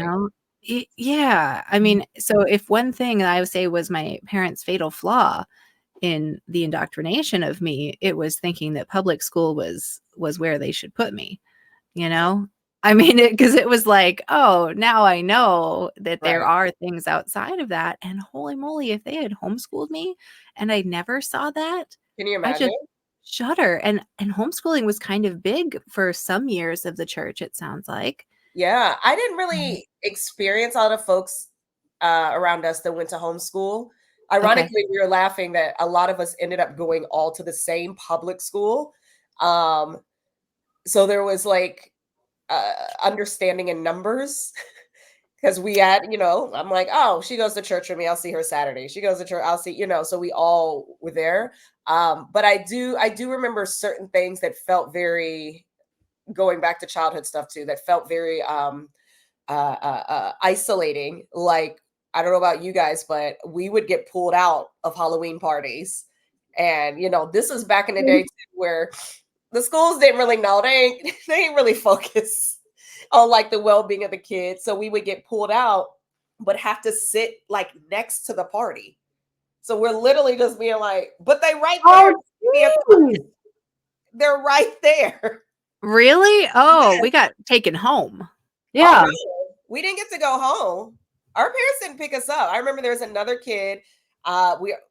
Speaker 1: Yeah. I mean, so if one thing I would say was my parents' fatal flaw in the indoctrination of me, it was thinking that public school was where they should put me, I mean, because it was like, oh, now I know that there are things outside of that. And holy moly, if they had homeschooled me and I never saw that,
Speaker 2: can you
Speaker 1: I
Speaker 2: imagine?
Speaker 1: just shudder. And homeschooling was kind of big for some years of the church, it sounds like.
Speaker 2: Yeah, I didn't really experience a lot of folks around us that went to homeschool. Ironically, we were laughing that a lot of us ended up going all to the same public school. So there was like understanding in numbers because we had, I'm like, oh, she goes to church with me. I'll see her Saturday. She goes to church. I'll see, so we all were there. But I do remember certain things that felt very, going back to childhood stuff too, that felt very isolating. Like, I don't know about you guys, but we would get pulled out of Halloween parties. And, this is back in the day too, where the schools didn't really know. They ain't really focus on like the well-being of the kids. So we would get pulled out, but have to sit like next to the party. So we're literally just being like, but they right there. They're right there.
Speaker 1: Really? Oh, we got taken home.
Speaker 3: Yeah.
Speaker 2: Oh, no. We didn't get to go home. Our parents didn't pick us up. I remember there was another kid.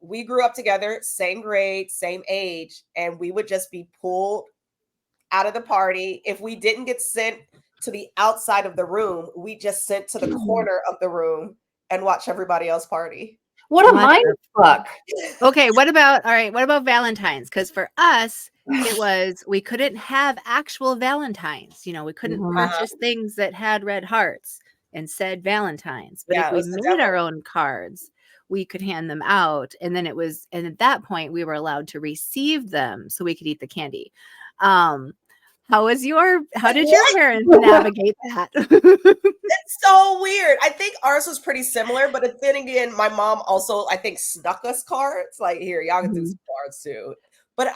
Speaker 2: We grew up together, same grade, same age, and we would just be pulled out of the party. If we didn't get sent to the outside of the room, we just sent to the corner of the room and watch everybody else party.
Speaker 3: What a mind fuck.
Speaker 1: Okay, what about Valentine's? Because for us, it was, we couldn't have actual Valentines. We couldn't purchase things that had red hearts and said Valentine's. But if we made our own cards, we could hand them out. And then and at that point, we were allowed to receive them so we could eat the candy. How did your parents navigate that?
Speaker 2: It's so weird. I think ours was pretty similar, but then again, my mom also, I think, snuck us cards. Like, here, y'all can do some cards too. But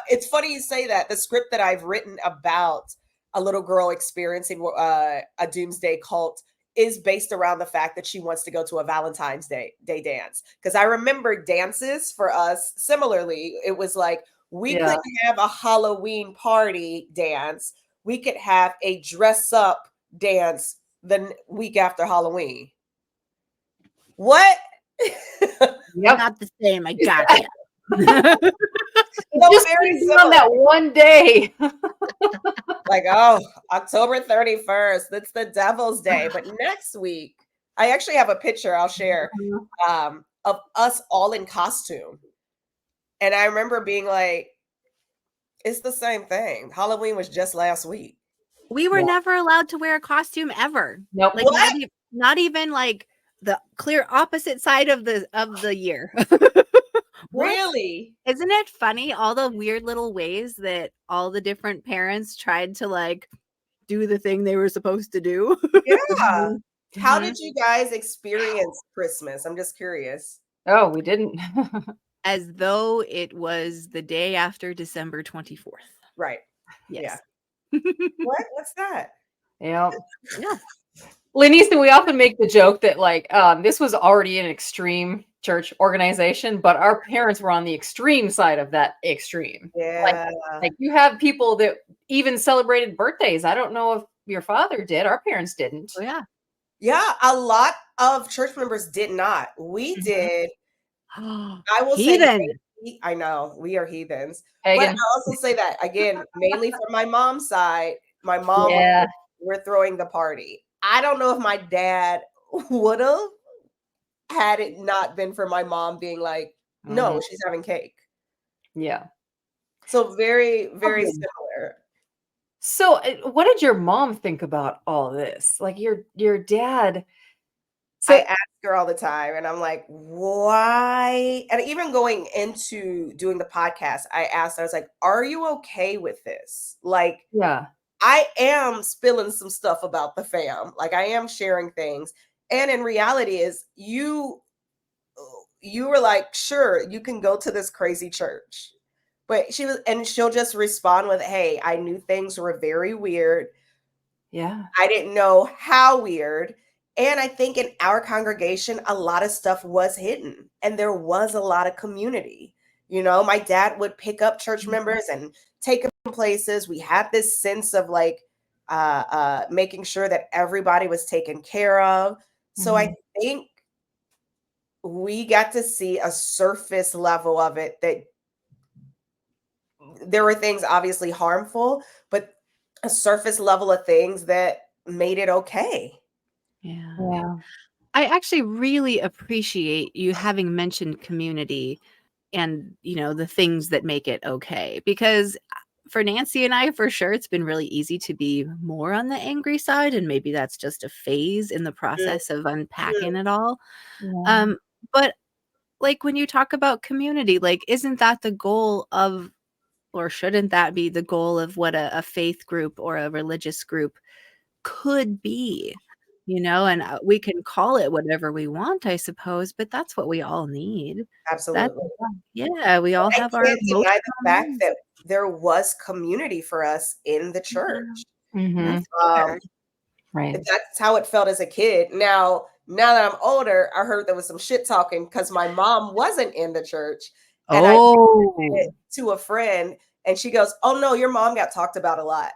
Speaker 2: it's funny you say that. The script that I've written about a little girl experiencing a doomsday cult is based around the fact that she wants to go to a Valentine's Day dance. Because I remember dances for us, similarly, it was like we couldn't have a Halloween party dance. We could have a dress up dance the week after Halloween. What?
Speaker 1: Not the same. I got you.
Speaker 3: Just on that one day.
Speaker 2: Like, oh, October 31st, that's the Devil's Day. But next week, I actually have a picture I'll share of us all in costume. And I remember being like, it's the same thing. Halloween was just last week.
Speaker 1: We were never allowed to wear a costume ever.
Speaker 3: Nope.
Speaker 1: Like not even like the clear opposite side of the year.
Speaker 2: Really?
Speaker 1: Isn't it funny all the weird little ways that all the different parents tried to like do the thing they were supposed to do?
Speaker 2: Yeah. How did you guys experience Christmas? I'm just curious.
Speaker 3: Oh, we didn't.
Speaker 1: As though it was the day after December 24th.
Speaker 2: Right.
Speaker 1: Yes.
Speaker 2: Yeah. What's that?
Speaker 3: Yeah.
Speaker 1: Yeah.
Speaker 3: LaNisa, we often make the joke that like this was already an extreme church organization, but our parents were on the extreme side of that extreme.
Speaker 2: Yeah.
Speaker 3: Like you have people that even celebrated birthdays. I don't know if your father did. Our parents didn't.
Speaker 1: Oh, yeah.
Speaker 2: Yeah, a lot of church members did not. We did. I will
Speaker 1: Heathen.
Speaker 2: say, I know we are heathens,
Speaker 3: Pagan.
Speaker 2: but I also say that again, mainly from my mom's side. My mom, we're throwing the party. I don't know if my dad would have had it not been for my mom being like, no, she's having cake.
Speaker 3: Yeah.
Speaker 2: So very, very similar.
Speaker 3: So what did your mom think about all this? Like your dad. So
Speaker 2: I ask her all the time and I'm like, why? And even going into doing the podcast, I asked her, I was like, are you okay with this? Like,
Speaker 3: yeah.
Speaker 2: I am spilling some stuff about the fam. Like I am sharing things. And in reality is you were like, sure, you can go to this crazy church. But she'll just respond with, hey, I knew things were very weird.
Speaker 3: Yeah.
Speaker 2: I didn't know how weird. And I think in our congregation, a lot of stuff was hidden and there was a lot of community. You know, my dad would pick up church members and take them places. We had this sense of like making sure that everybody was taken care of. So I think we got to see a surface level of it that there were things obviously harmful, but a surface level of things that made it okay.
Speaker 1: Yeah. I actually really appreciate you having mentioned community and, you know, the things that make it okay. Because for Nancy and I, for sure, it's been really easy to be more on the angry side. And maybe that's just a phase in the process of unpacking it all.
Speaker 3: Yeah.
Speaker 1: But like when you talk about community, like, isn't that the goal of, or shouldn't that be the goal of what a faith group or a religious group could be? You know, and we can call it whatever we want, I suppose, but that's what we all need.
Speaker 2: Absolutely.
Speaker 1: We all have our
Speaker 2: can't deny the fact that there was community for us in the church.
Speaker 3: Right.
Speaker 2: That's how it felt as a kid. Now that I'm older, I heard there was some shit talking because my mom wasn't in the church. And I mentioned it to a friend and she goes, oh no, your mom got talked about a lot.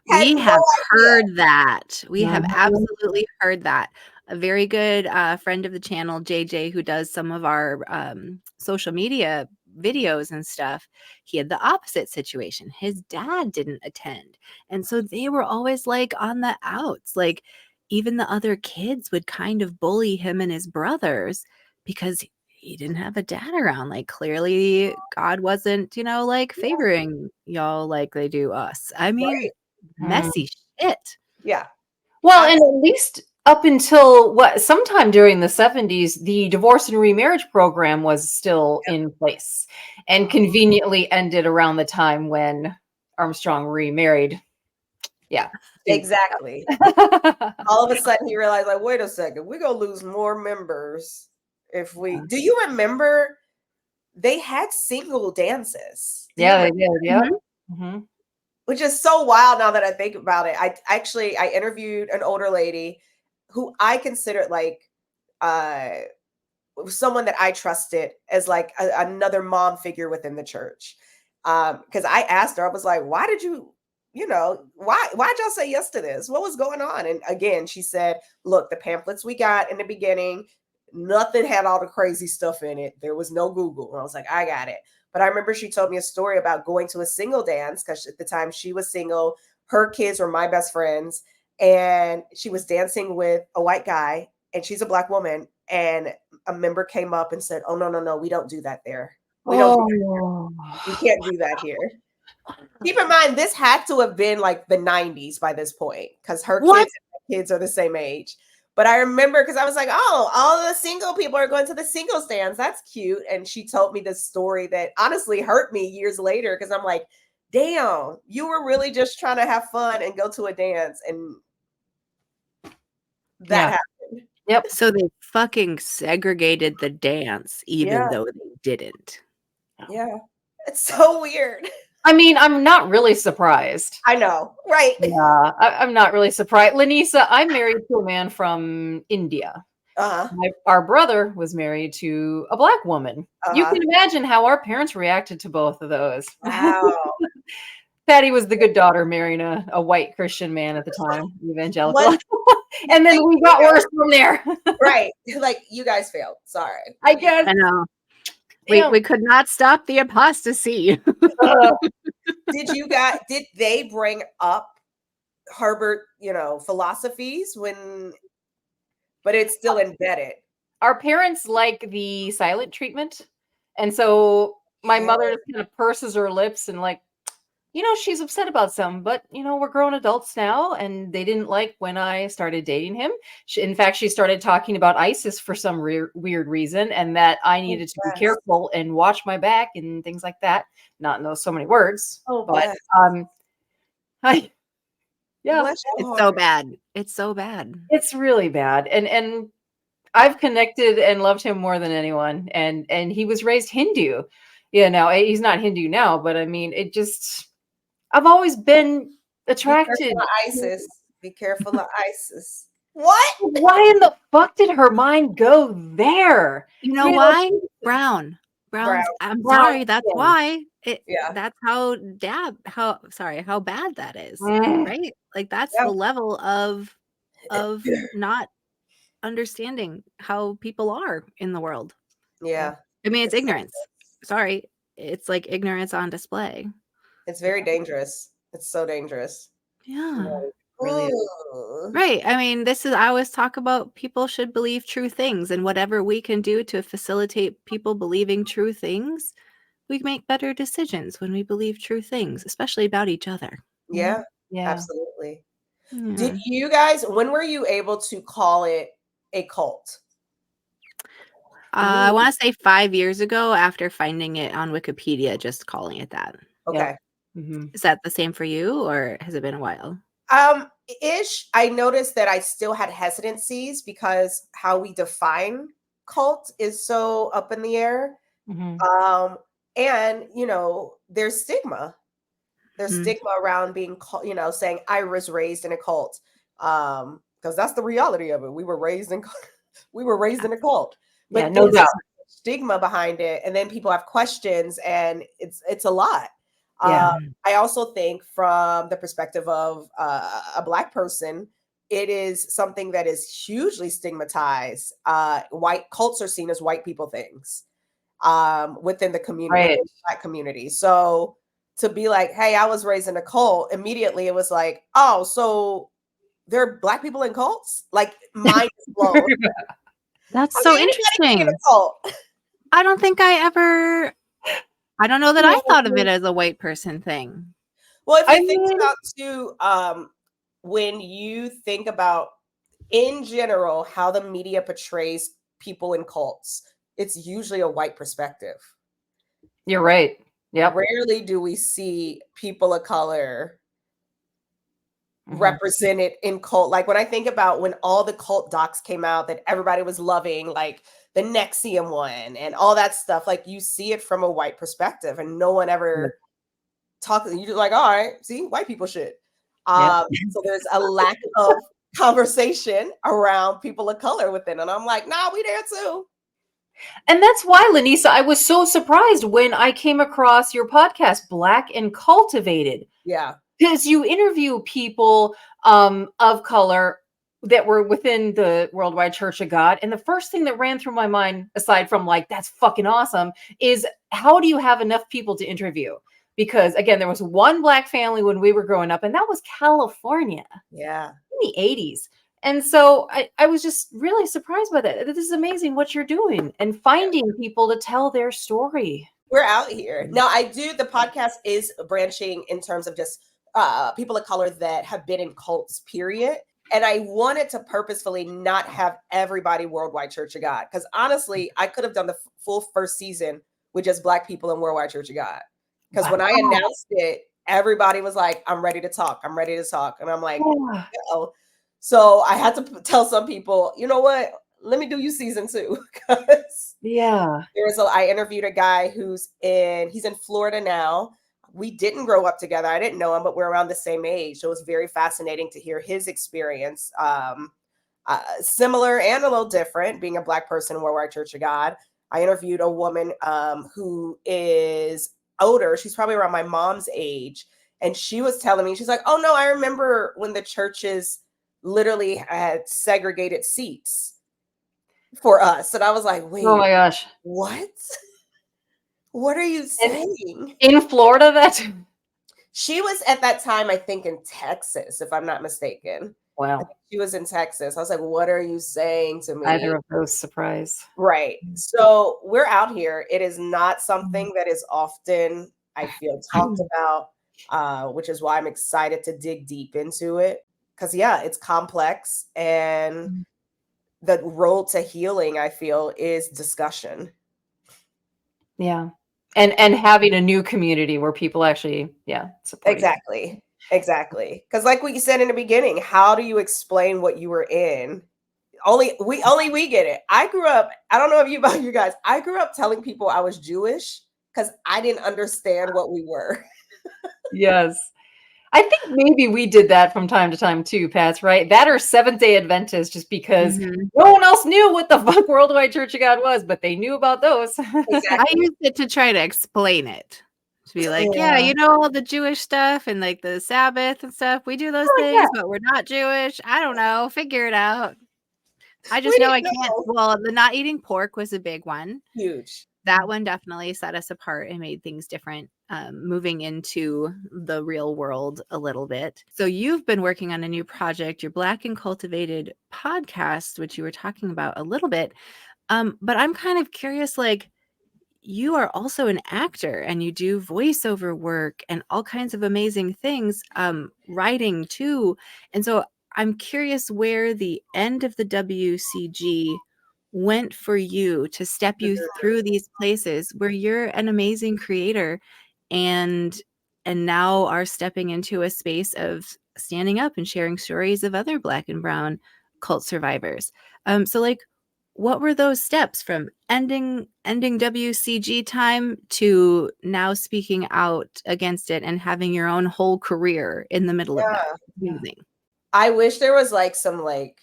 Speaker 1: We have heard that. We have absolutely heard that. A very good friend of the channel, JJ, who does some of our social media videos and stuff, he had the opposite situation. His dad didn't attend. And so they were always like on the outs. Like even the other kids would kind of bully him and his brothers because he didn't have a dad around. Like clearly God wasn't, you know, like favoring y'all like they do us. I mean, messy shit.
Speaker 2: Yeah.
Speaker 3: Well, and at least up until sometime during the 70s, the divorce and remarriage program was still in place and conveniently ended around the time when Armstrong remarried. Yeah.
Speaker 2: Exactly. All of a sudden he realized, like, wait a second, we're gonna lose more members if we do you remember they had single dances.
Speaker 3: Yeah, they did. Yeah.
Speaker 1: Mhm.
Speaker 2: Which is so wild now that I think about it. I interviewed an older lady who I considered like someone that I trusted as like another mom figure within the church. Because I asked her, I was like, why did you, why'd y'all say yes to this? What was going on? And again, she said, look, the pamphlets we got in the beginning, nothing had all the crazy stuff in it. There was no Google. And I was like, I got it. But I remember she told me a story about going to a single dance because at the time she was single. Her kids were my best friends. And she was dancing with a white guy, and she's a Black woman. And a member came up and said, oh, no, we don't do that there. We don't do that here. We can't do that here. Keep in mind, this had to have been like the 90s by this point because her kids are the same age. But I remember because I was like, oh, all the single people are going to the single dance. That's cute. And she told me this story that honestly hurt me years later because I'm like, damn, you were really just trying to have fun and go to a dance. And that happened.
Speaker 3: Yep.
Speaker 1: So they fucking segregated the dance even though they didn't.
Speaker 2: Yeah. It's so weird.
Speaker 3: I mean, I'm not really surprised.
Speaker 2: I know. Right.
Speaker 3: Yeah, I'm not really surprised. LaNisa, I'm married to a man from India. Our brother was married to a Black woman. You can imagine how our parents reacted to both of those.
Speaker 2: Wow.
Speaker 3: Patty was the good daughter marrying a white Christian man at the time, evangelical. And then we got worse from there.
Speaker 2: Right. Like, you guys failed. Sorry.
Speaker 3: I guess.
Speaker 1: I know. We could not stop the apostasy.
Speaker 2: Did they bring up Herbert, philosophies but it's still embedded?
Speaker 3: Our parents like the silent treatment. And so my mother just kind of purses her lips and like, she's upset about something, but we're grown adults now, and they didn't like when I started dating him. In fact, she started talking about ISIS for some weird reason, and that I needed to be careful and watch my back and things like that. Not in those so many words, but
Speaker 1: it's so bad. It's so bad.
Speaker 3: It's really bad, and I've connected and loved him more than anyone, and he was raised Hindu. He's not Hindu now, but I mean, it just. I've always been attracted
Speaker 2: to ISIS. Be careful of ISIS. What?
Speaker 3: Why in the fuck did her mind go there?
Speaker 1: You know why? Brown. I'm sorry. That's why. That's how bad that is. Right? Like that's the level of not understanding how people are in the world.
Speaker 2: Yeah.
Speaker 1: I mean, it's ignorance. Sorry. It's like ignorance on display.
Speaker 2: It's very dangerous. It's so dangerous.
Speaker 1: Yeah. Really is. Right. I mean, I always talk about people should believe true things, and whatever we can do to facilitate people believing true things, we make better decisions when we believe true things, especially about each other.
Speaker 2: Yeah. Absolutely. Yeah. Did you guys, when were you able to call it a cult?
Speaker 1: I want to say 5 years ago after finding it on Wikipedia, just calling it that.
Speaker 2: Okay.
Speaker 3: Mm-hmm.
Speaker 1: Is that the same for you, or has it been a while?
Speaker 2: I noticed that I still had hesitancies because how we define cult is so up in the air.
Speaker 3: Mm-hmm.
Speaker 2: And there's stigma. There's stigma around being saying I was raised in a cult. Because that's the reality of it. We were raised in a cult. But
Speaker 3: no doubt.
Speaker 2: Stigma behind it, and then people have questions, and it's a lot.
Speaker 3: Yeah.
Speaker 2: I also think from the perspective of a Black person, it is something that is hugely stigmatized. White cults are seen as white people things within the community, within the Black community. So to be like, hey, I was raised in a cult, immediately it was like, oh, so there are Black people in cults? Like, mind is blown.
Speaker 1: That's so interesting. I don't think I don't know that I thought of it as a white person thing.
Speaker 2: Well, if you think about too, when you think about in general how the media portrays people in cults, it's usually a white perspective.
Speaker 3: You're right. Yeah.
Speaker 2: Rarely do we see people of color represented in cult. Like when I think about when all the cult docs came out that everybody was loving, like the Nexium one and all that stuff. Like you see it from a white perspective, and no one ever talks. You're like, all right, see, white people shit. So there's a lack of conversation around people of color within, and I'm like, nah, we there too.
Speaker 3: And that's why, LaNisa, I was so surprised when I came across your podcast, Black and Cultivated.
Speaker 2: Yeah.
Speaker 3: Because you interview people of color that were within the Worldwide Church of God. And the first thing that ran through my mind, aside from like, that's fucking awesome, is how do you have enough people to interview? Because again, there was one Black family when we were growing up, and that was California.
Speaker 2: Yeah.
Speaker 3: In the 80s. And so I was just really surprised by that. This is amazing what you're doing and finding people to tell their story.
Speaker 2: We're out here. Now, the podcast is branching in terms of just people of color that have been in cults, period. And I wanted to purposefully not have everybody Worldwide Church of God. Because honestly, I could have done the full first season with just Black people in Worldwide Church of God. Because when I announced it, everybody was like, I'm ready to talk. I'm ready to talk. And I'm like, oh. So I had to tell some people, you know what? Let me do you season 2. I interviewed a guy he's in Florida now. We didn't grow up together. I didn't know him, but we're around the same age. So it was very fascinating to hear his experience. Similar and a little different, being a Black person in Worldwide Church of God. I interviewed a woman who is older. She's probably around my mom's age. And she was telling me, she's like, oh no, I remember when the churches literally had segregated seats for us. And I was like, wait,
Speaker 3: oh my gosh,
Speaker 2: what? What are you saying?
Speaker 3: In Florida,
Speaker 2: She was at that time, I think, in Texas, if I'm not mistaken.
Speaker 3: Wow.
Speaker 2: She was in Texas. I was like, what are you saying to me?
Speaker 3: Either of those surprise.
Speaker 2: Right. So we're out here. It is not something that is often, I feel, talked about, which is why I'm excited to dig deep into it. Because, yeah, it's complex. And the road to healing, I feel, is discussion.
Speaker 3: Yeah. And having a new community where people actually, support
Speaker 2: Exactly. Exactly. Because like we said in the beginning, how do you explain what you were in? Only we get it. I grew up, I don't know about you guys, I grew up telling people I was Jewish because I didn't understand what we were.
Speaker 3: Yes. I think maybe we did that from time to time too, Pat, right? That or Seventh-day Adventist, just because no one else knew what the fuck Worldwide Church of God was, but they knew about those.
Speaker 2: Exactly.
Speaker 1: I used it to try to explain it. To be like, yeah, you know, all the Jewish stuff and like the Sabbath and stuff. We do those things, but we're not Jewish. I don't know. Figure it out. I just know I can't. Well, the not eating pork was a big one.
Speaker 2: Huge.
Speaker 1: That one definitely set us apart and made things different, moving into the real world a little bit. So you've been working on a new project, your Black and Cultivated podcast, which you were talking about a little bit. But I'm kind of curious, like, you are also an actor and you do voiceover work and all kinds of amazing things, writing too. And so I'm curious where the end of the WCG went for you to step you through these places where you're an amazing creator and now are stepping into a space of standing up and sharing stories of other Black and brown cult survivors. So like, what were those steps from ending WCG time to now speaking out against it and having your own whole career in the middle of that? Amazing.
Speaker 2: I wish there was like some like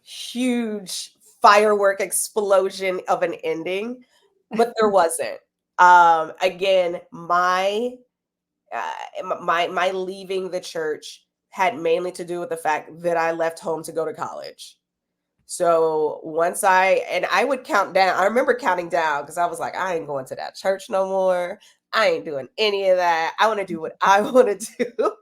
Speaker 2: huge firework explosion of an ending, but there wasn't. Again, my leaving the church had mainly to do with the fact that I left home to go to college. So once I would count down, I remember counting down because I was like, I ain't going to that church no more. I ain't doing any of that. I want to do what I want to do.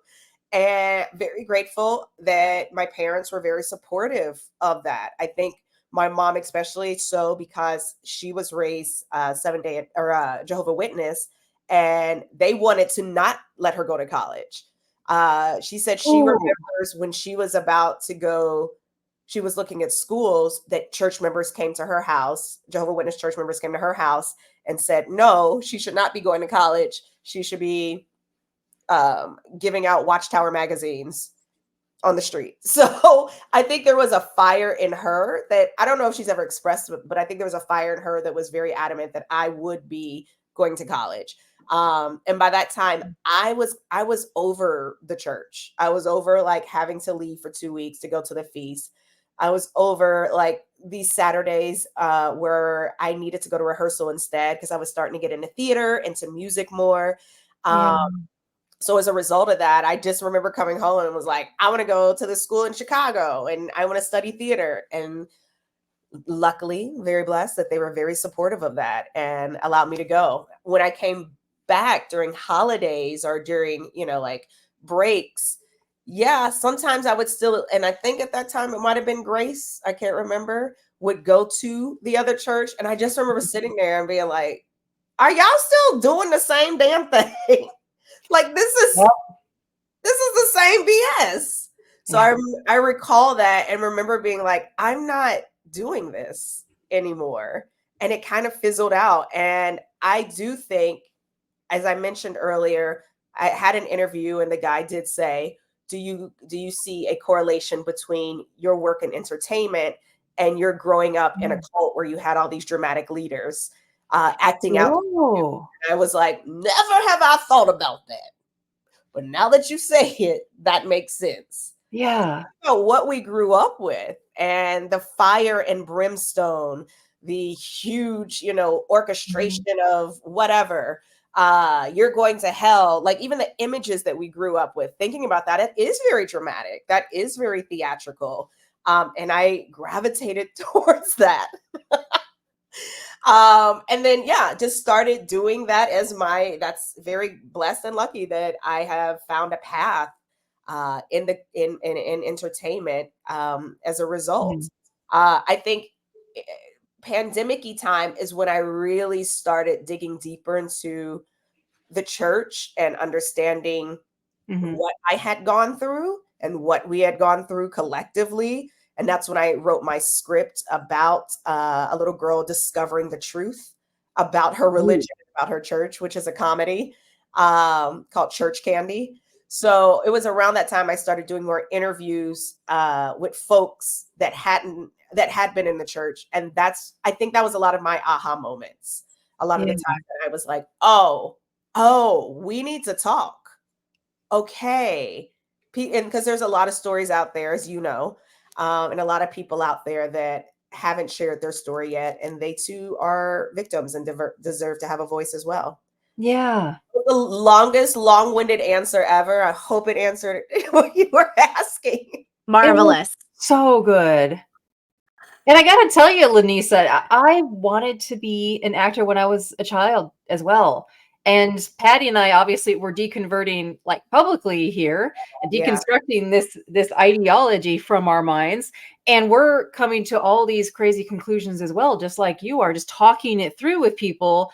Speaker 2: And very grateful that my parents were very supportive of that. I think my mom, especially so, because she was raised Seventh-day or Jehovah's Witness, and they wanted to not let her go to college. She said she remembers when she was about to go. She was looking at schools that church members came to her house. Jehovah's Witness church members came to her house and said, no, she should not be going to college. She should be giving out Watchtower magazines on the street. So I think there was a fire in her that I don't know if she's ever expressed, but I think there was a fire in her that was very adamant that I would be going to college. And by that time I was over the church. I was over like having to leave for 2 weeks to go to the feast. I was over like these Saturdays where I needed to go to rehearsal instead because I was starting to get into theater, into music more.
Speaker 3: Yeah.
Speaker 2: So as a result of that, I just remember coming home and was like, I want to go to this school in Chicago and I want to study theater. And luckily, very blessed that they were very supportive of that and allowed me to go. When I came back during holidays or during, like breaks, yeah, sometimes I would still, and I think at that time it might have been Grace, I can't remember, would go to the other church. And I just remember sitting there and being like, are y'all still doing the same damn thing? Like this is the same BS. So I recall that and remember being like, I'm not doing this anymore. And it kind of fizzled out. And I do think, as I mentioned earlier, I had an interview and the guy did say, do you see a correlation between your work in entertainment and your growing up in a cult where you had all these dramatic leaders acting out? I was like, never have I thought about that. But now that you say it, that makes sense.
Speaker 3: Yeah.
Speaker 2: What we grew up with and the fire and brimstone, the huge, orchestration of whatever, you're going to hell. Like even the images that we grew up with, thinking about that, it is very dramatic. That is very theatrical. And I gravitated towards that. And then, just started doing that as that's very blessed and lucky that I have found a path in entertainment as a result. I think pandemic-y time is when I really started digging deeper into the church and understanding what I had gone through and what we had gone through collectively. And that's when I wrote my script about a little girl discovering the truth about her religion, about her church, which is a comedy called Church Candy. So it was around that time I started doing more interviews with folks that had been in the church. And I think that was a lot of my aha moments. A lot of the times that I was like, oh, we need to talk. Okay. And because there's a lot of stories out there, as you know, and a lot of people out there that haven't shared their story yet. And they too are victims and deserve to have a voice as well.
Speaker 3: Yeah.
Speaker 2: The longest, long-winded answer ever. I hope it answered what you were asking.
Speaker 1: Marvelous.
Speaker 3: So good. And I got to tell you, LaNisa, I wanted to be an actor when I was a child as well. And Patty and I obviously were deconverting like publicly here and deconstructing this ideology from our minds. And we're coming to all these crazy conclusions as well, just like you are, just talking it through with people.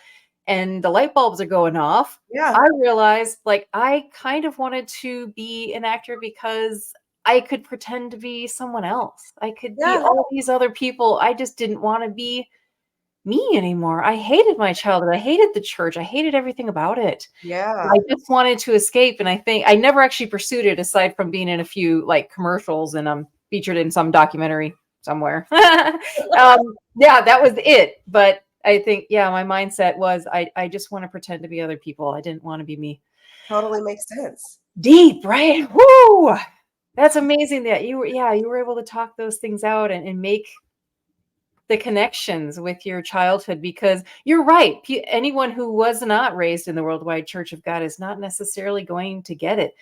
Speaker 3: And the light bulbs are going off.
Speaker 2: Yeah.
Speaker 3: I realized like I kind of wanted to be an actor because I could pretend to be someone else. I could be all these other people. I just didn't want to be me anymore. I hated my childhood. I hated the church. I hated everything about it.
Speaker 2: Yeah.
Speaker 3: I just wanted to escape. And I think I never actually pursued it aside from being in a few like commercials and I'm featured in some documentary somewhere. Yeah, that was it. But I think, my mindset was I just want to pretend to be other people. I didn't want to be me.
Speaker 2: Totally makes sense.
Speaker 3: Deep, right? Woo! That's amazing that you were able to talk those things out and make the connections with your childhood, because you're right. Anyone who was not raised in the Worldwide Church of God is not necessarily going to get it.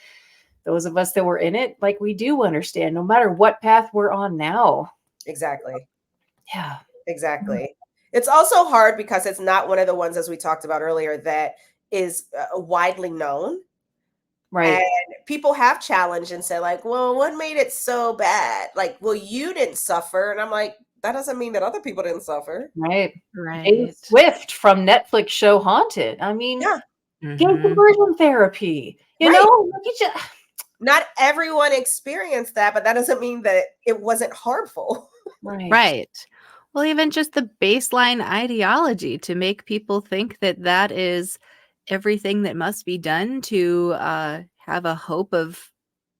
Speaker 3: Those of us that were in it, like we do understand, no matter what path we're on now.
Speaker 2: Exactly.
Speaker 3: Yeah.
Speaker 2: Exactly. It's also hard because it's not one of the ones, as we talked about earlier, that is widely known.
Speaker 3: Right.
Speaker 2: And people have challenged and said like, well, what made it so bad? Like, well, you didn't suffer. And I'm like, that doesn't mean that other people didn't suffer.
Speaker 3: Right. Jane Swift from Netflix show Haunted. I mean, conversion therapy, you know,
Speaker 2: not everyone experienced that, but that doesn't mean that it wasn't harmful.
Speaker 1: Right. Well, even just the baseline ideology to make people think that that is everything that must be done to have a hope of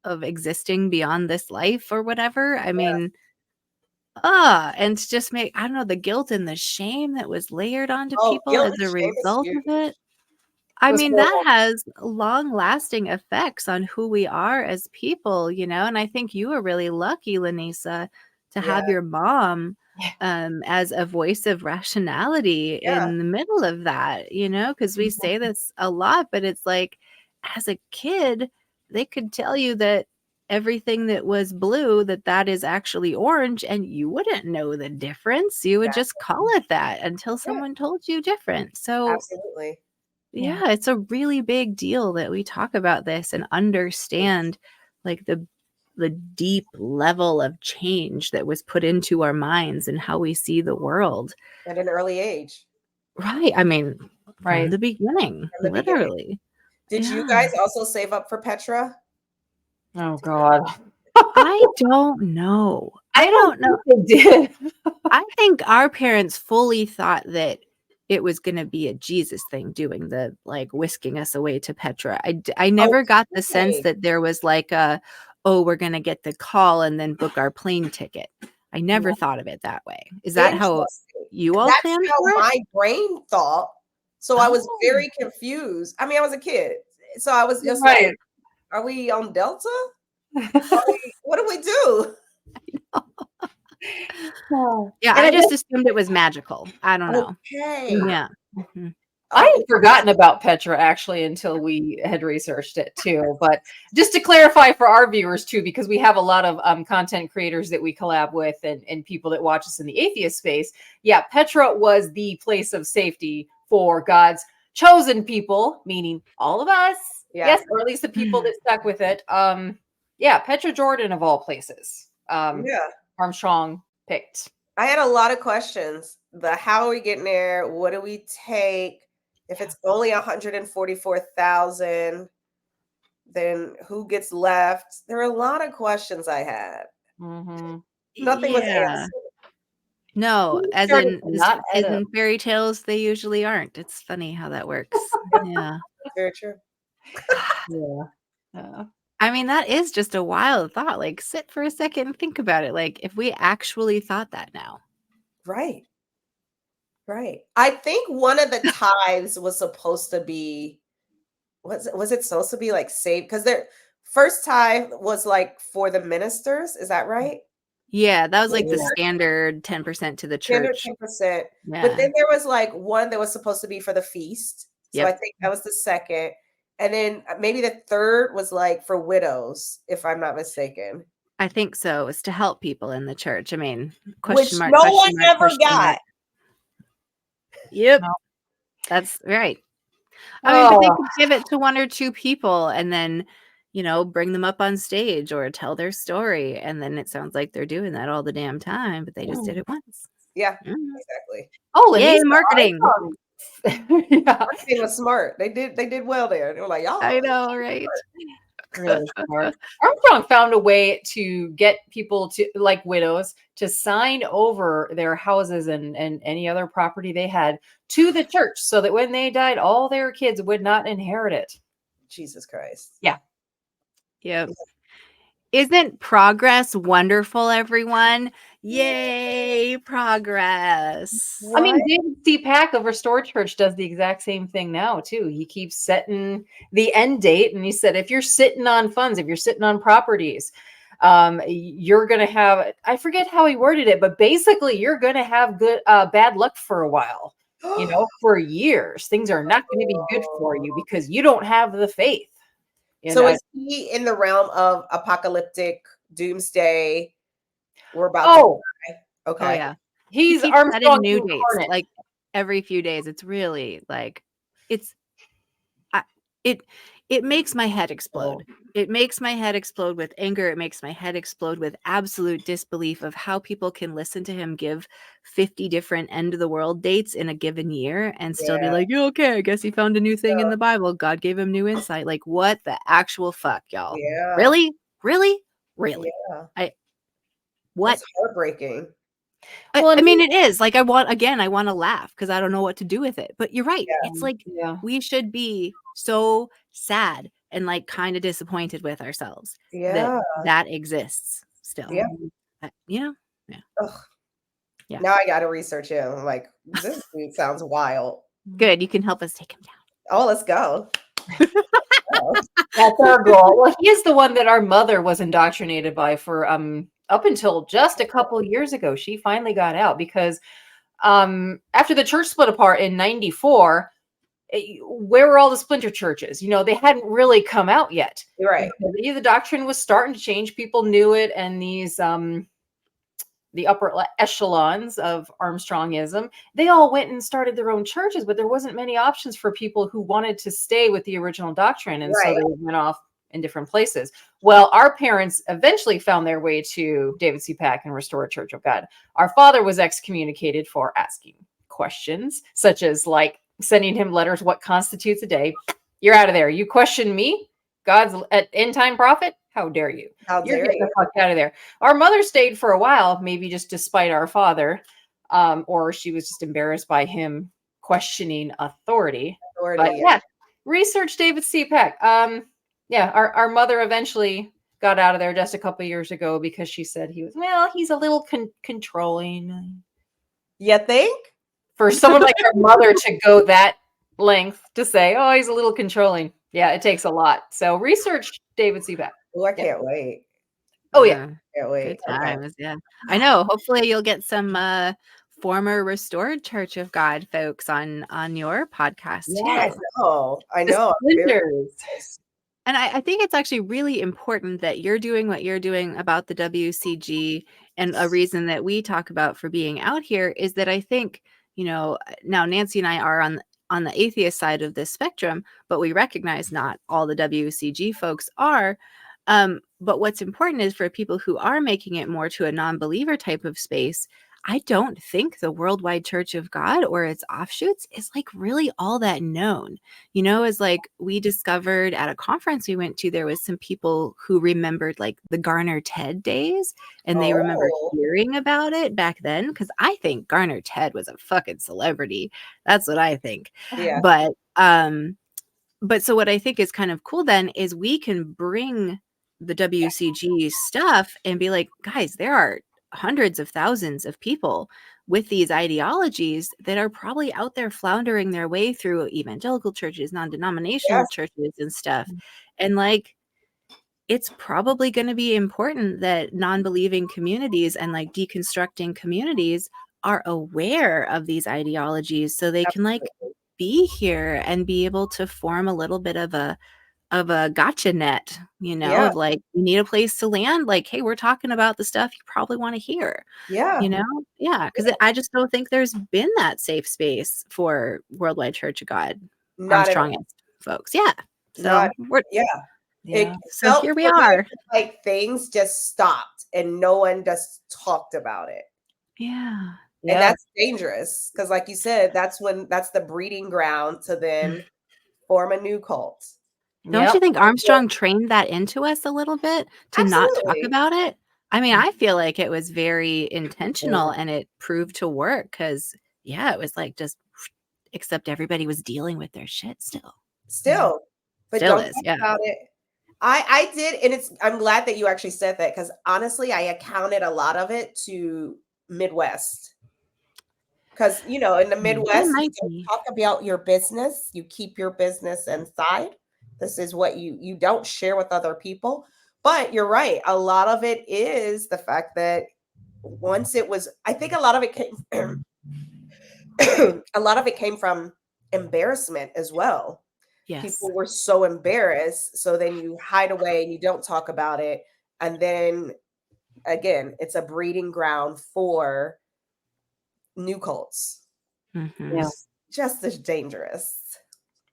Speaker 1: of existing beyond this life or whatever. I mean, and to just make, I don't know, the guilt and the shame that was layered onto
Speaker 2: Oh,
Speaker 1: people
Speaker 2: guilt
Speaker 1: as
Speaker 2: and
Speaker 1: a
Speaker 2: shame is
Speaker 1: result
Speaker 2: huge.
Speaker 1: of it.
Speaker 3: It
Speaker 1: I
Speaker 3: was
Speaker 1: mean, that
Speaker 3: horrible.
Speaker 1: has long-lasting effects on who we are as people, you know, and I think you were really lucky, LaNisa, to have
Speaker 2: Yeah.
Speaker 1: your mom as a voice of rationality
Speaker 2: Yeah.
Speaker 1: in the middle of that, you know, because we say this a lot, but it's like, as a kid, they could tell you that everything that was blue, that is actually orange, and you wouldn't know the difference. You would just call it that until
Speaker 2: Yeah,
Speaker 1: someone told you different. So
Speaker 2: absolutely.
Speaker 1: yeah, it's a really big deal that we talk about this and understand like the deep level of change that was put into our minds and how we see the world.
Speaker 2: At an early age.
Speaker 1: Right. I mean, from
Speaker 3: Right.
Speaker 1: the beginning,
Speaker 2: From the beginning.
Speaker 1: literally.
Speaker 2: Did you
Speaker 1: Yeah.
Speaker 2: guys also save up for Petra?
Speaker 3: Oh God.
Speaker 1: I don't know. I don't know.
Speaker 3: think they did.
Speaker 1: I think our parents fully thought that it was going to be a Jesus thing doing the like whisking us away to Petra. I never got the sense
Speaker 2: Okay.
Speaker 1: that there was like a, oh, we're going to get the call and then book our plane ticket. I never thought of it that way. Is that how
Speaker 2: Interesting.
Speaker 1: you all
Speaker 2: That's
Speaker 1: planned
Speaker 2: how
Speaker 1: for it?
Speaker 2: my brain thought. So I was
Speaker 1: Oh.
Speaker 2: very confused. I mean, I was a kid. So I was just
Speaker 3: Right.
Speaker 2: like, are we on Delta? What do we do?
Speaker 1: Yeah,
Speaker 3: And
Speaker 1: I
Speaker 3: I
Speaker 1: just
Speaker 3: guess
Speaker 1: assumed it was magical. I don't know.
Speaker 2: Okay.
Speaker 1: Yeah. Mhm.
Speaker 3: I
Speaker 2: Oh,
Speaker 3: had forgotten about Petra actually until we had researched it too. But just to clarify for our viewers too, because we have a lot of content creators that we collab with and people that watch us in the atheist space. Yeah, Petra was the place of safety for God's chosen people, meaning all of us.
Speaker 2: Yeah.
Speaker 3: Yes, or at least the people that stuck with it. Yeah, Petra Jordan of all places.
Speaker 2: yeah.
Speaker 3: Armstrong picked.
Speaker 2: I had a lot of questions. How are we getting there? What do we take? If it's only 144,000, then who gets left? There are a lot of questions I had.
Speaker 3: Mm-hmm.
Speaker 2: Nothing was
Speaker 1: Yeah.
Speaker 2: answered.
Speaker 1: No, as
Speaker 3: Started
Speaker 1: in
Speaker 3: to not
Speaker 1: as
Speaker 3: add up.
Speaker 1: in fairy tales, they usually aren't. It's funny how that works. Yeah.
Speaker 2: Very true.
Speaker 3: Yeah.
Speaker 1: I mean, that is just a wild thought. Like, sit for a second and think about it. Like, if we actually thought that now.
Speaker 2: Right. Right. I think one of the tithes was supposed to be, was it supposed to be like saved? Because their first tithe was like for the ministers. Is that right?
Speaker 1: Yeah, that was like the
Speaker 3: Yeah.
Speaker 1: standard 10% to the
Speaker 2: Standard
Speaker 1: church.
Speaker 2: 10%.
Speaker 1: Yeah.
Speaker 2: But then there was like one that was supposed to be for the feast. So I
Speaker 1: Yep.
Speaker 2: think that was the second. And then maybe the third was like for widows, if I'm not mistaken.
Speaker 1: I think so. It's to help people in the church. I mean,
Speaker 2: Which
Speaker 1: question mark,
Speaker 2: no
Speaker 1: question
Speaker 2: one
Speaker 1: mark,
Speaker 2: ever
Speaker 1: question
Speaker 2: got.
Speaker 1: mark. Yep.
Speaker 3: No.
Speaker 1: That's right. I mean, but they
Speaker 3: Oh,
Speaker 1: could give it to one or two people and then, you know, bring them up on stage or tell their story. And then it sounds like they're doing that all the damn time, but they just did it once.
Speaker 2: Yeah,
Speaker 1: Mhm.
Speaker 2: exactly.
Speaker 3: oh,
Speaker 1: Yay,
Speaker 3: LaNisa
Speaker 1: marketing.
Speaker 3: Armstrong. Yeah,
Speaker 2: Marketing was smart. They did well there. They were like, y'all.
Speaker 1: I know, right?
Speaker 3: really smart. Armstrong found a way to get people to, like widows, to sign over their houses and any other property they had to the church so that when they died, all their kids would not inherit it.
Speaker 2: Jesus Christ.
Speaker 1: Yep. Isn't progress wonderful, everyone? Yay, progress.
Speaker 3: I mean,
Speaker 2: What?
Speaker 3: David C. Pack of Restored Church does the exact same thing now, too. He keeps setting the end date. And he said, if you're sitting on funds, if you're sitting on properties, you're going to have, I forget how he worded it, but basically you're going to have good, bad luck for a while, you know, for years. Things are not going to be good for you because you don't have the faith. You
Speaker 2: So
Speaker 3: know?
Speaker 2: is he in the realm of apocalyptic doomsday? We're about
Speaker 1: Oh,
Speaker 2: to die. Okay.
Speaker 1: oh yeah.
Speaker 3: He's
Speaker 1: He keeps
Speaker 3: Armstrong
Speaker 1: setting new dates
Speaker 3: incarnate.
Speaker 1: like every few days. It's really like it's it makes my head explode. It makes my head explode with anger. It makes my head explode with absolute disbelief of how people can listen to him give 50 different end of the world dates in a given year and still be
Speaker 2: Yeah.
Speaker 1: like, yeah, okay, I guess he found a new thing in the Bible. God gave him new insight. Like, what the actual fuck, y'all?
Speaker 2: Yeah.
Speaker 1: Really? Really? Really?
Speaker 2: Yeah.
Speaker 1: What?
Speaker 2: That's heartbreaking.
Speaker 1: I mean, it is like I want to laugh because I don't know what to do with it. But you're right.
Speaker 2: Yeah.
Speaker 1: It's like
Speaker 3: Yeah.
Speaker 1: we should be so sad and like kind of disappointed with ourselves
Speaker 2: Yeah.
Speaker 1: that exists still.
Speaker 2: Yeah.
Speaker 1: You know? Yeah.
Speaker 2: Ugh.
Speaker 1: Yeah.
Speaker 2: Now I got to research him. I'm like, this dude sounds wild.
Speaker 1: Good. You can help us take him down.
Speaker 2: Oh, let's go. Oh.
Speaker 3: That's our goal. Well, he is the one that our mother was indoctrinated by for up until just a couple years ago. She finally got out because after the church split apart in 94, where were all the splinter churches? You know, they hadn't really come out yet.
Speaker 2: Right.
Speaker 3: The doctrine was starting to change. People knew it, and these the upper echelons of Armstrongism, they all went and started their own churches, but there wasn't many options for people who wanted to stay with the original doctrine, and so
Speaker 2: Right.
Speaker 3: they went off in different places. Well, our parents eventually found their way to David C. Pack and Restored Church of God. Our father was excommunicated for asking questions, such as like sending him letters, what constitutes a day? You're out of there. You question me, God's end time prophet? How dare you?
Speaker 2: How
Speaker 3: You're
Speaker 2: dare
Speaker 3: getting
Speaker 2: you?
Speaker 3: the fuck out of there. Our mother stayed for a while, maybe just despite our father, or she was just embarrassed by him questioning authority. But yeah, research David C. Peck. Yeah, our mother eventually got out of there just a couple years ago because she said he's a little controlling.
Speaker 2: You think?
Speaker 3: For someone like our mother to go that length to say, oh, he's a little controlling. Yeah, it takes a lot. So research David C. Peck.
Speaker 2: Oh, I can't wait.
Speaker 3: Oh, yeah.
Speaker 2: Can't wait.
Speaker 1: Good times. Yeah. I know. Hopefully you'll get some former Restored Church of God folks on your podcast
Speaker 2: Yes,
Speaker 1: too.
Speaker 2: I know.
Speaker 1: And I think it's actually really important that you're doing what you're doing about the WCG. And a reason that we talk about for being out here is that I think, you know, now Nancy and I are on the atheist side of this spectrum, but we recognize not all the WCG folks are. But what's important is for people who are making it more to a non-believer type of space, I don't think the Worldwide Church of God or its offshoots is like really all that known. You know, as like we discovered at a conference we went to, there was some people who remembered like the Garner Ted days, and they remember hearing about it back then. Because I think Garner Ted was a fucking celebrity. That's what I think.
Speaker 2: Yeah.
Speaker 1: But so what I think is kind of cool then is we can bring the WCG stuff and be like, guys, there are hundreds of thousands of people with these ideologies that are probably out there floundering their way through evangelical churches, non-denominational churches and stuff. And like, it's probably going to be important that non-believing communities and like deconstructing communities are aware of these ideologies so they can like be here and be able to form a little bit of a gotcha net, you know, of like, you need a place to land. Like, hey, we're talking about the stuff you probably want to hear.
Speaker 2: Yeah.
Speaker 1: You know? Yeah. Because I just don't think there's been that safe space for Worldwide Church of God, Armstrongist folks. Yeah. So so here we are.
Speaker 2: Like things just stopped and no one just talked about it.
Speaker 1: Yeah.
Speaker 2: And that's dangerous because, like you said, that's the breeding ground to then form a new cult.
Speaker 1: Don't you think Armstrong trained that into us a little bit to not talk about it? I mean, I feel like it was very intentional and it proved to work because, yeah, it was like just, except everybody was dealing with their shit still.
Speaker 2: But
Speaker 1: still
Speaker 2: don't
Speaker 1: is,
Speaker 2: talk about it. I did, and I'm glad that you actually said that because honestly, I accounted a lot of it to Midwest. Because, you know, in the Midwest, you don't talk about your business. You keep your business inside. This is what you don't share with other people. But you're right. A lot of it is the fact that once it was, I think a lot of it came, a lot of it came from embarrassment as well. Yes. People were so embarrassed. So then you hide away and you don't talk about it. And then again, it's a breeding ground for new cults.
Speaker 1: Mm-hmm.
Speaker 2: Just as dangerous.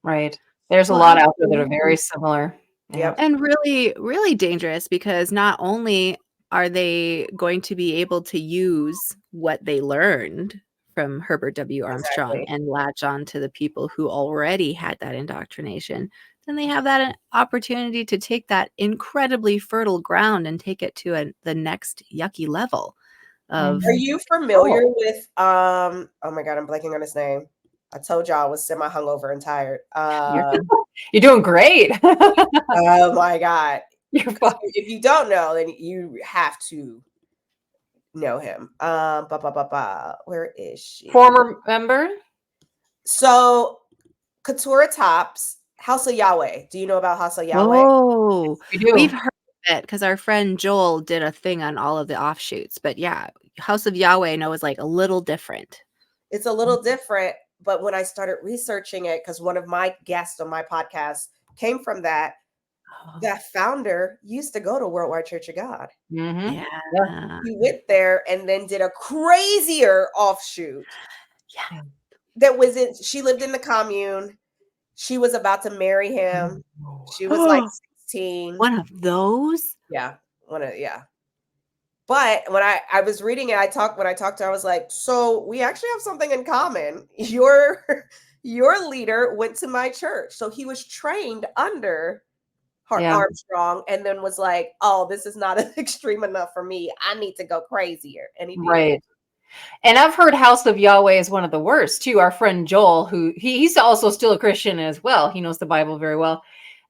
Speaker 3: Right. There's a lot out there that are very similar.
Speaker 2: Yep.
Speaker 1: And really, really dangerous because not only are they going to be able to use what they learned from Herbert W. Armstrong and latch on to the people who already had that indoctrination, then they have that opportunity to take that incredibly fertile ground and take it to the next yucky level. Are
Speaker 2: you familiar with oh my god, I'm blanking on his name. I told y'all I was semi hungover and tired.
Speaker 3: You're doing great.
Speaker 2: Oh my God.
Speaker 3: You're fine.
Speaker 2: If you don't know, then you have to know him. Where is she?
Speaker 3: Former member?
Speaker 2: So Couture Tops, House of Yahweh. Do you know about House of Yahweh?
Speaker 1: Oh,
Speaker 3: We do.
Speaker 1: we've heard of it because our friend Joel did a thing on all of the offshoots. But yeah, House of Yahweh, I know, is like a little different.
Speaker 2: It's a little different, but when I started researching it, because one of my guests on my podcast came from that founder used to go to Worldwide Church of God.
Speaker 3: Mm-hmm.
Speaker 1: Yeah.
Speaker 2: He went there and then did a crazier offshoot.
Speaker 1: Yeah.
Speaker 2: That was in, she lived in the commune. She was about to marry him. She was like 16.
Speaker 1: One of those?
Speaker 2: Yeah. Yeah. But when I was reading it, when I talked to her, I was like, so we actually have something in common. Your leader went to my church. So he was trained under Armstrong and then was like, oh, this is not extreme enough for me. I need to go crazier. And he did.
Speaker 3: Right. And I've heard House of Yahweh is one of the worst too. Our friend Joel, who he's also still a Christian as well. He knows the Bible very well.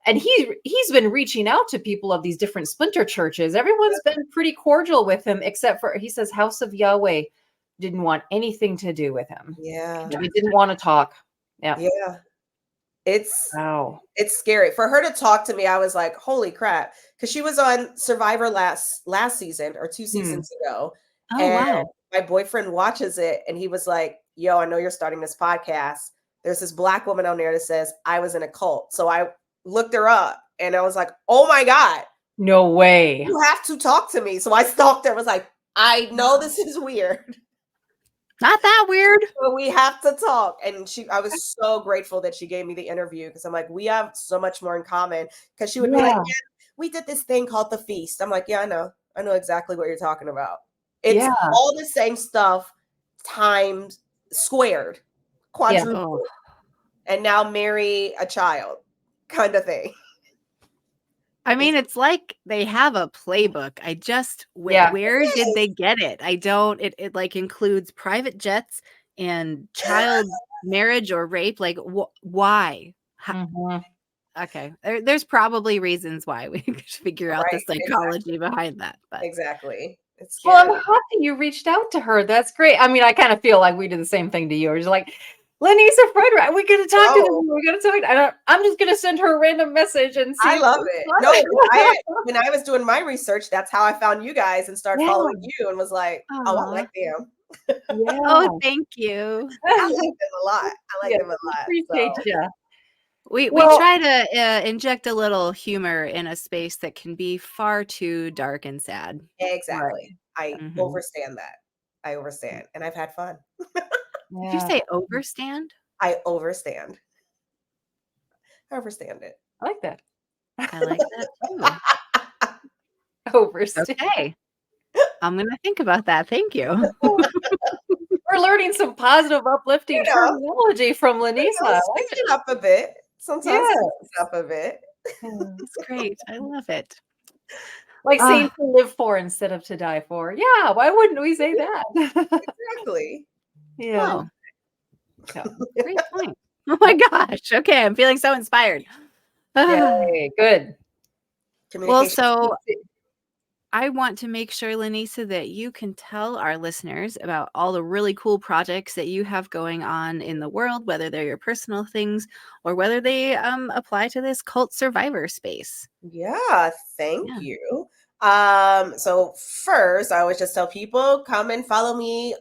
Speaker 3: And he's been reaching out to people of these different splinter churches. Everyone's been pretty cordial with him, except for, he says, House of Yahweh didn't want anything to do with him.
Speaker 2: Yeah.
Speaker 3: They didn't want to talk. Yeah.
Speaker 2: Yeah. It's scary for her to talk to me. I was like, holy crap. Cause she was on Survivor last season or 2 seasons ago.
Speaker 1: Oh,
Speaker 2: and
Speaker 1: wow.
Speaker 2: my boyfriend watches it and he was like, yo, I know you're starting this podcast. There's this Black woman on there that says I was in a cult. So I looked her up and I was like, oh my God.
Speaker 3: No way.
Speaker 2: You have to talk to me. So I stalked her. I was like, I know this is weird.
Speaker 1: Not that weird.
Speaker 2: But we have to talk. And I was so grateful that she gave me the interview because I'm like, we have so much more in common. Because she would be like, yeah, we did this thing called The Feast. I'm like, yeah, I know exactly what you're talking about. It's all the same stuff times squared, quadrupled, and now marry a child kind of thing.
Speaker 1: I mean, it's like they have a playbook. I just, where did they get it? I don't, it like includes private jets and child marriage or rape. Like, why? Okay. There's probably reasons why. We could figure out the psychology behind that. But.
Speaker 2: Exactly. It's
Speaker 3: well, I'm happy you reached out to her. That's great. I mean, I kind of feel like we did the same thing to you. We're just like, LaNisa, Frederick, we're going to talk to them. We're going to talk. I'm just going to send her a random message and see.
Speaker 2: I love it. No, when I was doing my research, that's how I found you guys and started following you and was like, oh, I like them.
Speaker 1: Oh, thank you.
Speaker 2: I like them a lot. I like them a lot.
Speaker 3: Appreciate you.
Speaker 1: We try to inject a little humor in a space that can be far too dark and sad.
Speaker 2: Exactly. Right. I overstand that. I overstand. And I've had fun.
Speaker 1: Did you say overstand?
Speaker 2: I overstand. I overstand it.
Speaker 3: I like that.
Speaker 1: I like that too.
Speaker 3: Overstand.
Speaker 1: Okay. I'm going to think about that. Thank you.
Speaker 3: We're learning some positive, uplifting terminology from LaNisa.
Speaker 2: Switch it up a bit. Sometimes it's up a bit.
Speaker 1: That's great. I love it.
Speaker 3: Like saying to live for instead of to die for. Yeah, why wouldn't we say that?
Speaker 2: Exactly.
Speaker 3: Yeah.
Speaker 1: Great point. Oh my gosh. Okay, I'm feeling so inspired.
Speaker 3: Okay, good.
Speaker 1: Well, so I want to make sure, LaNisa, that you can tell our listeners about all the really cool projects that you have going on in the world, whether they're your personal things or whether they apply to this cult survivor space.
Speaker 2: Yeah, thank you. So first, I always just tell people, come and follow me,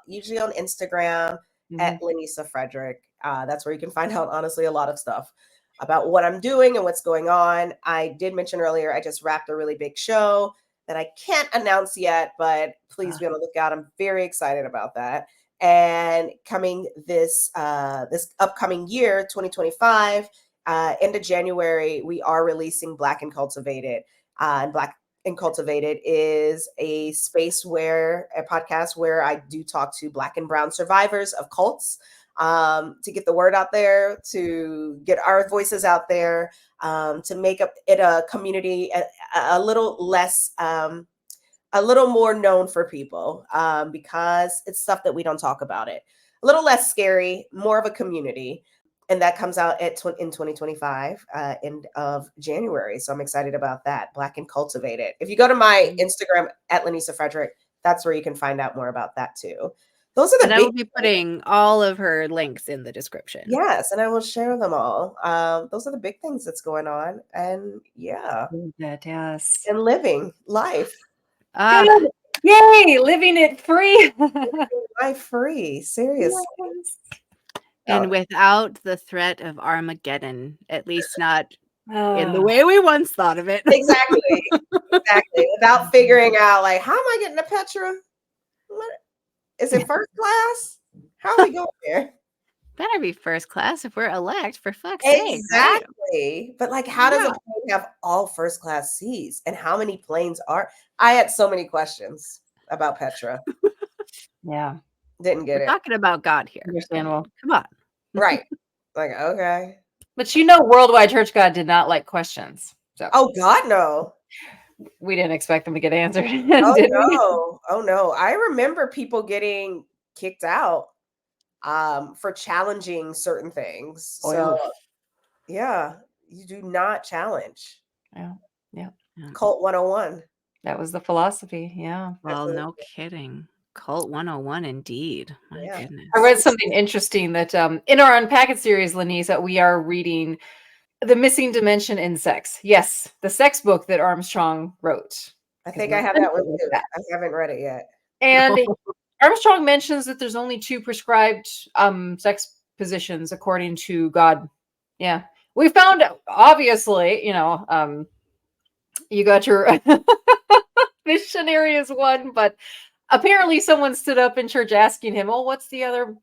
Speaker 2: usually on Instagram at LaNisa Frederick. That's where you can find out, honestly, a lot of stuff about what I'm doing and what's going on. I did mention earlier, I just wrapped a really big show that I can't announce yet, but please be on the lookout. I'm very excited about that. And coming this upcoming year, 2025, end of January, we are releasing Black and Cultivated. And Black and Cultivated is a podcast where I do talk to Black and Brown survivors of cults, to get the word out there, to get our voices out there, to make it a community a little less, a little more known for people, because it's stuff that we don't talk about it. a little less scary, more of a community. And that comes out in 2025, end of January. So I'm excited about that. Black and Cultivated. If you go to my Instagram at LaNisa Frederick, that's where you can find out more about that too. Those are the
Speaker 1: And I will be putting all of her links in the description.
Speaker 2: Yes, and I will share them all. Those are the big things that's going on. And yeah.
Speaker 3: Yes.
Speaker 2: And living life.
Speaker 3: Good. Yay, living it free.
Speaker 2: Life free. Seriously.
Speaker 3: Yes.
Speaker 1: And without the threat of Armageddon, at least not in the way we once thought of it.
Speaker 2: Exactly. Exactly. Without figuring out, like, how am I getting to Petra? What? Is it first class? How are we going there?
Speaker 1: Better be first class if we're elect, for fuck's sake.
Speaker 2: Exactly.
Speaker 1: Right?
Speaker 2: But like, how does a plane have all first class seats? And how many planes are? I had so many questions about Petra.
Speaker 3: Yeah.
Speaker 2: Didn't get
Speaker 1: We're
Speaker 2: it.
Speaker 1: talking about God here.
Speaker 3: Understandable.
Speaker 1: Come on.
Speaker 2: Right. Like, okay.
Speaker 3: But you know, Worldwide Church God did not like questions. So
Speaker 2: Oh God, no.
Speaker 3: we didn't expect them to get answered.
Speaker 2: Oh
Speaker 3: did we?
Speaker 2: no. Oh no. I remember people getting kicked out for challenging certain things. So yeah, you do not challenge.
Speaker 3: Yeah. Yeah.
Speaker 2: Cult 101.
Speaker 3: That was the philosophy. Yeah.
Speaker 1: Well, no kidding. Cult 101 indeed. My
Speaker 2: Yeah.
Speaker 1: goodness.
Speaker 3: I read something interesting that in our Unpack It series, LaNisa, we are reading The Missing Dimension in Sex. Yes, the sex book that Armstrong wrote.
Speaker 2: I think I have that one too. I haven't read it yet.
Speaker 3: And Armstrong mentions that there's only 2 prescribed sex positions according to God. Yeah. We found, obviously, you know, you got your missionary is one, but apparently someone stood up in church asking him, "Oh, what's the other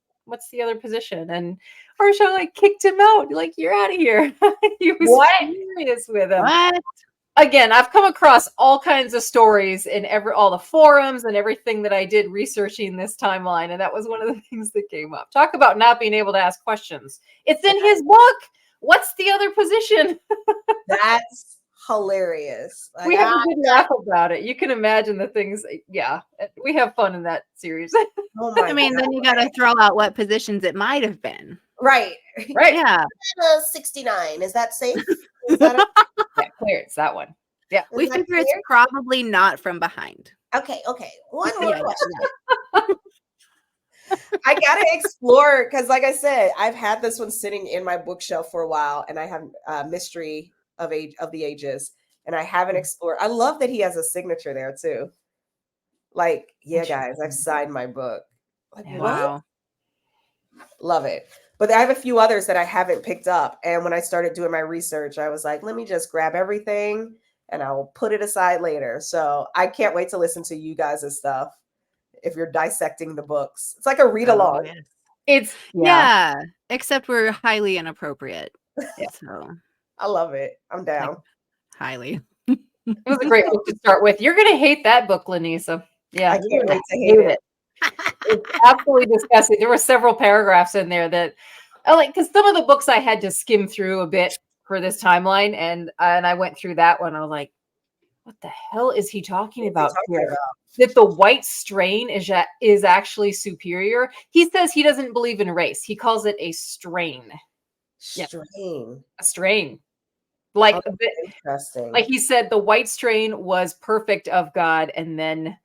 Speaker 3: position?" And Armstrong like kicked him out. Like, "You're out of here." He was furious with him.
Speaker 1: What?
Speaker 3: Again, I've come across all kinds of stories in all the forums and everything that I did researching this timeline, and that was one of the things that came up. Talk about not being able to ask questions. It's in his book. What's the other position?
Speaker 2: That's hilarious.
Speaker 3: Like, we have a good laugh about it. You can imagine the things. Yeah, we have fun in that series.
Speaker 2: Oh my
Speaker 1: God. Then you got to throw out what positions it might have been.
Speaker 2: Right.
Speaker 1: Yeah.
Speaker 2: 69. Is that safe? Is that
Speaker 3: yeah, clear. It's that one. Yeah.
Speaker 1: We figure it's probably not from behind.
Speaker 2: Okay. One more question. I gotta explore because, like I said, I've had this one sitting in my bookshelf for a while, and I have Mystery of the Ages, and I haven't explored. I love that he has a signature there too. Like, yeah, guys, I've signed my book. Like,
Speaker 1: wow,
Speaker 2: love it. But I have a few others that I haven't picked up, and when I started doing my research, I was like, let me just grab everything, and I'll put it aside later. So I can't wait to listen to you guys' stuff. If you're dissecting the books, it's like a read along.
Speaker 1: Yes.
Speaker 3: It's
Speaker 1: except we're highly inappropriate. So
Speaker 2: I love it. I'm down.
Speaker 1: Like, highly.
Speaker 3: It was a great book to start with. You're gonna hate that book, LaNisa. Yeah,
Speaker 2: I can't wait to hate it.
Speaker 3: It's absolutely disgusting. There were several paragraphs in there that I like, because some of the books I had to skim through a bit for this timeline, and I went through that one. I was like, what the hell is he talking about here? That the white strain is actually superior. He says he doesn't believe in race. He calls it a strain.
Speaker 2: Strain.
Speaker 3: A strain. Like,
Speaker 2: interesting.
Speaker 3: Like he said, the white strain was perfect of God, and then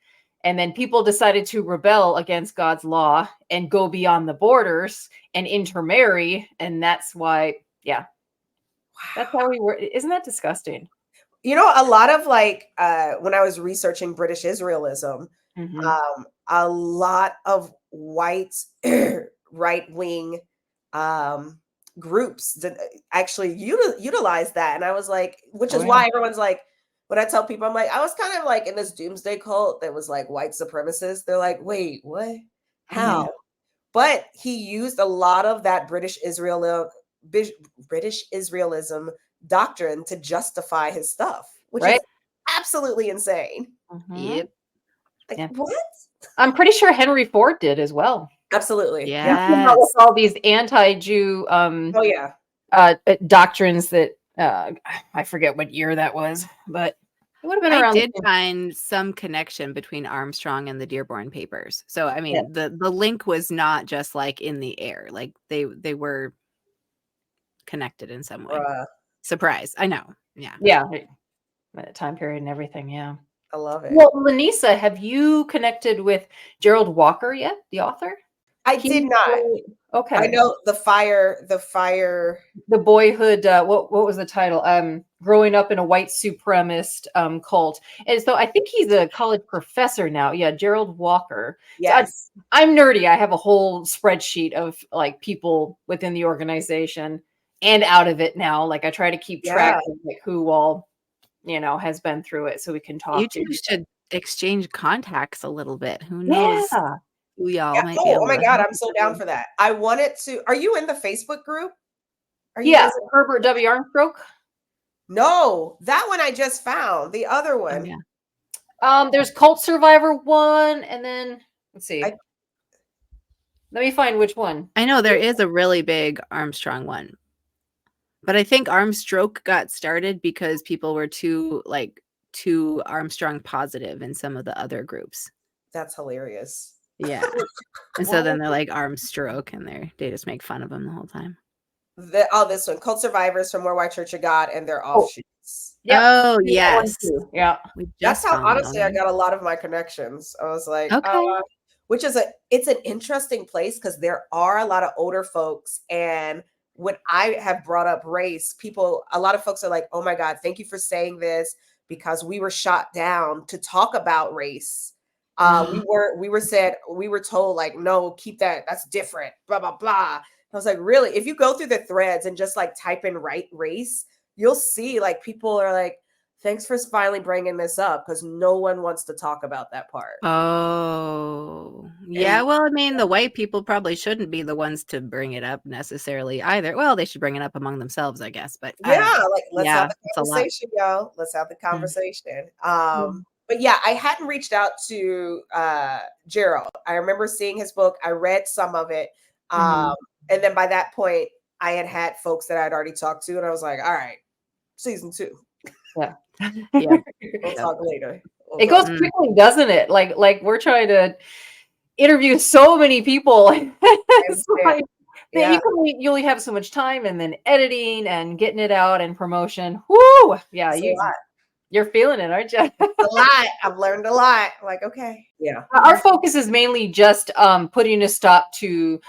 Speaker 3: people decided to rebel against God's law and go beyond the borders and intermarry, and that's why, that's how we were. Isn't that disgusting?
Speaker 2: You know, a lot of like when I was researching British Israelism, a lot of white right-wing groups that actually utilize that. And I was like, which is why everyone's like, when I tell people, I'm like, I was kind of like in this doomsday cult that was like white supremacists. They're like, wait, what? How? But he used a lot of that British Israelism doctrine to justify his stuff, which is absolutely insane.
Speaker 1: Yep.
Speaker 2: Like, what?
Speaker 3: I'm pretty sure Henry Ford did as well.
Speaker 2: Absolutely.
Speaker 1: Yeah.
Speaker 3: With all these anti-Jew doctrines that I forget what year that was, but It would have been
Speaker 1: I
Speaker 3: around.
Speaker 1: did find some connection between Armstrong and the Dearborn Papers. So I mean, the link was not just like in the air. Like they were connected in some way. Surprise. I know. Yeah.
Speaker 3: Yeah. That time period and everything. Yeah.
Speaker 2: I love it.
Speaker 3: Well, LaNisa, have you connected with Gerald Walker yet, the author?
Speaker 2: I did not.
Speaker 3: Okay.
Speaker 2: I know the fire.
Speaker 3: The Boyhood. What was the title? Growing up in a white supremacist cult. And so I think he's a college professor now. Yeah, Gerald Walker.
Speaker 2: Yes.
Speaker 3: So I'm nerdy. I have a whole spreadsheet of like people within the organization and out of it now. Like I try to keep track of like who all has been through it, so we can talk.
Speaker 1: You two should exchange contacts a little bit. Who knows?
Speaker 3: Yeah.
Speaker 1: Who y'all might be
Speaker 2: Oh
Speaker 1: able
Speaker 2: my
Speaker 1: to
Speaker 2: God,
Speaker 1: help
Speaker 2: I'm so
Speaker 1: you.
Speaker 2: down for that. I wanted to. Are you in the Facebook group?
Speaker 3: Yeah, Herbert W. Armstrong.
Speaker 2: No, that one I just found. The other one.
Speaker 1: Oh, yeah.
Speaker 3: There's Cult Survivor 1, and then let's see. Let me find which one.
Speaker 1: I know there is a really big Armstrong one. But I think Armstroke got started because people were too Armstrong positive in some of the other groups.
Speaker 2: That's hilarious.
Speaker 1: Yeah. And so then they're like Armstroke, and they just make fun of him the whole time.
Speaker 2: This one, Cult Survivors from Worldwide Church of God and their offshoots.
Speaker 3: Yep.
Speaker 1: Oh, yes.
Speaker 3: Yeah.
Speaker 2: That's how honestly I got a lot of my connections. I was like,
Speaker 1: okay.
Speaker 2: Which is it's an interesting place because there are a lot of older folks, and when I have brought up race, a lot of folks are like, oh my God, thank you for saying this, because we were shot down to talk about race. We were told like, no, keep that's different, blah, blah, blah. I was like, really? If you go through the threads and just like type in race, you'll see like people are like, thanks for finally bringing this up, because no one wants to talk about that part.
Speaker 1: Oh, yeah. Well, I mean, the white people probably shouldn't be the ones to bring it up necessarily either. Well, they should bring it up among themselves, I guess. But
Speaker 2: yeah, like let's have the conversation, yo. Let's have the conversation. But yeah, I hadn't reached out to Gerald. I remember seeing his book. I read some of it. And then by that point, I had folks that I'd already talked to, and I was like, all right, season 2.
Speaker 3: Yeah.
Speaker 2: Yeah. We'll talk later.
Speaker 3: It goes quickly, doesn't it? Like we're trying to interview so many people. You only have so much time, and then editing and getting it out and promotion. Whoo! Yeah, you're feeling it, aren't you?
Speaker 2: A lot. I've learned a lot. I'm like, okay. Yeah.
Speaker 3: Our focus is mainly just putting a stop to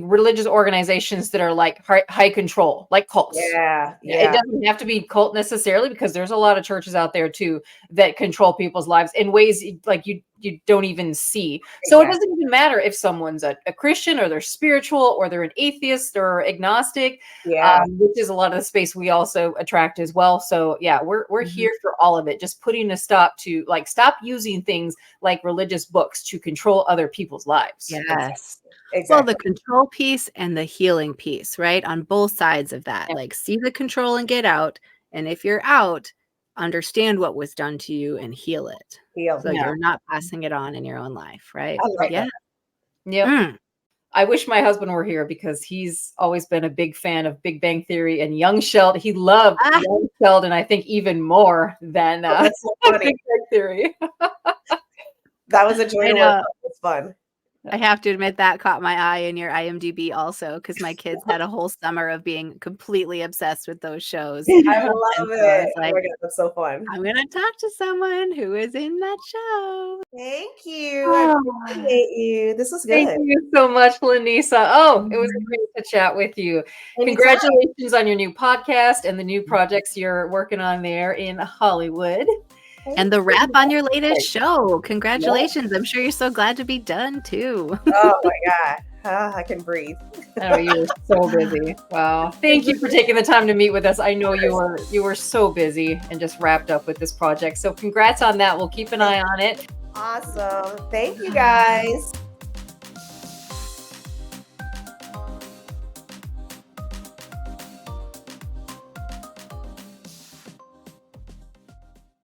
Speaker 3: religious organizations that are like high control, like cults.
Speaker 2: Yeah.
Speaker 3: It doesn't have to be cult necessarily, because there's a lot of churches out there too that control people's lives in ways like you don't even see. So it doesn't even matter if someone's a Christian, or they're spiritual, or they're an atheist or agnostic. Which is a lot of the space we also attract as well. So yeah, we're here for all of it. Just putting a stop to stop using things like religious books to control other people's lives.
Speaker 1: Yes.
Speaker 2: Exactly.
Speaker 1: Well, the control piece and the healing piece, right? On both sides of that. Like, see the control and get out. And if you're out, understand what was done to you and heal it. So you're not passing it on in your own life, right?
Speaker 2: Yeah.
Speaker 3: Yep. I wish my husband were here, because he's always been a big fan of Big Bang Theory and Young Sheldon. He loved Young Sheldon, I think, even more than
Speaker 2: that's so funny.
Speaker 3: Big Bang Theory.
Speaker 2: That was a joy to work on. It's fun.
Speaker 1: I have to admit that caught my eye in your IMDb also, because my kids had a whole summer of being completely obsessed with those shows.
Speaker 2: I love it.
Speaker 1: Like,
Speaker 2: oh my God, that's so fun.
Speaker 1: I'm going to talk to someone who is in that show.
Speaker 2: Thank you. I appreciate you. This was good.
Speaker 3: Thank you so much, LaNisa. Oh, it was great to chat with you. Congratulations on your new podcast and the new projects you're working on there in Hollywood.
Speaker 1: And the wrap on your latest show. Congratulations. I'm sure you're so glad to be done too.
Speaker 2: Oh my God. I can breathe.
Speaker 3: Oh, you were so busy. Wow. Thank you for taking the time to meet with us. I know you were so busy and just wrapped up with this project. So congrats on that. We'll keep an eye on it.
Speaker 2: Awesome. Thank you guys.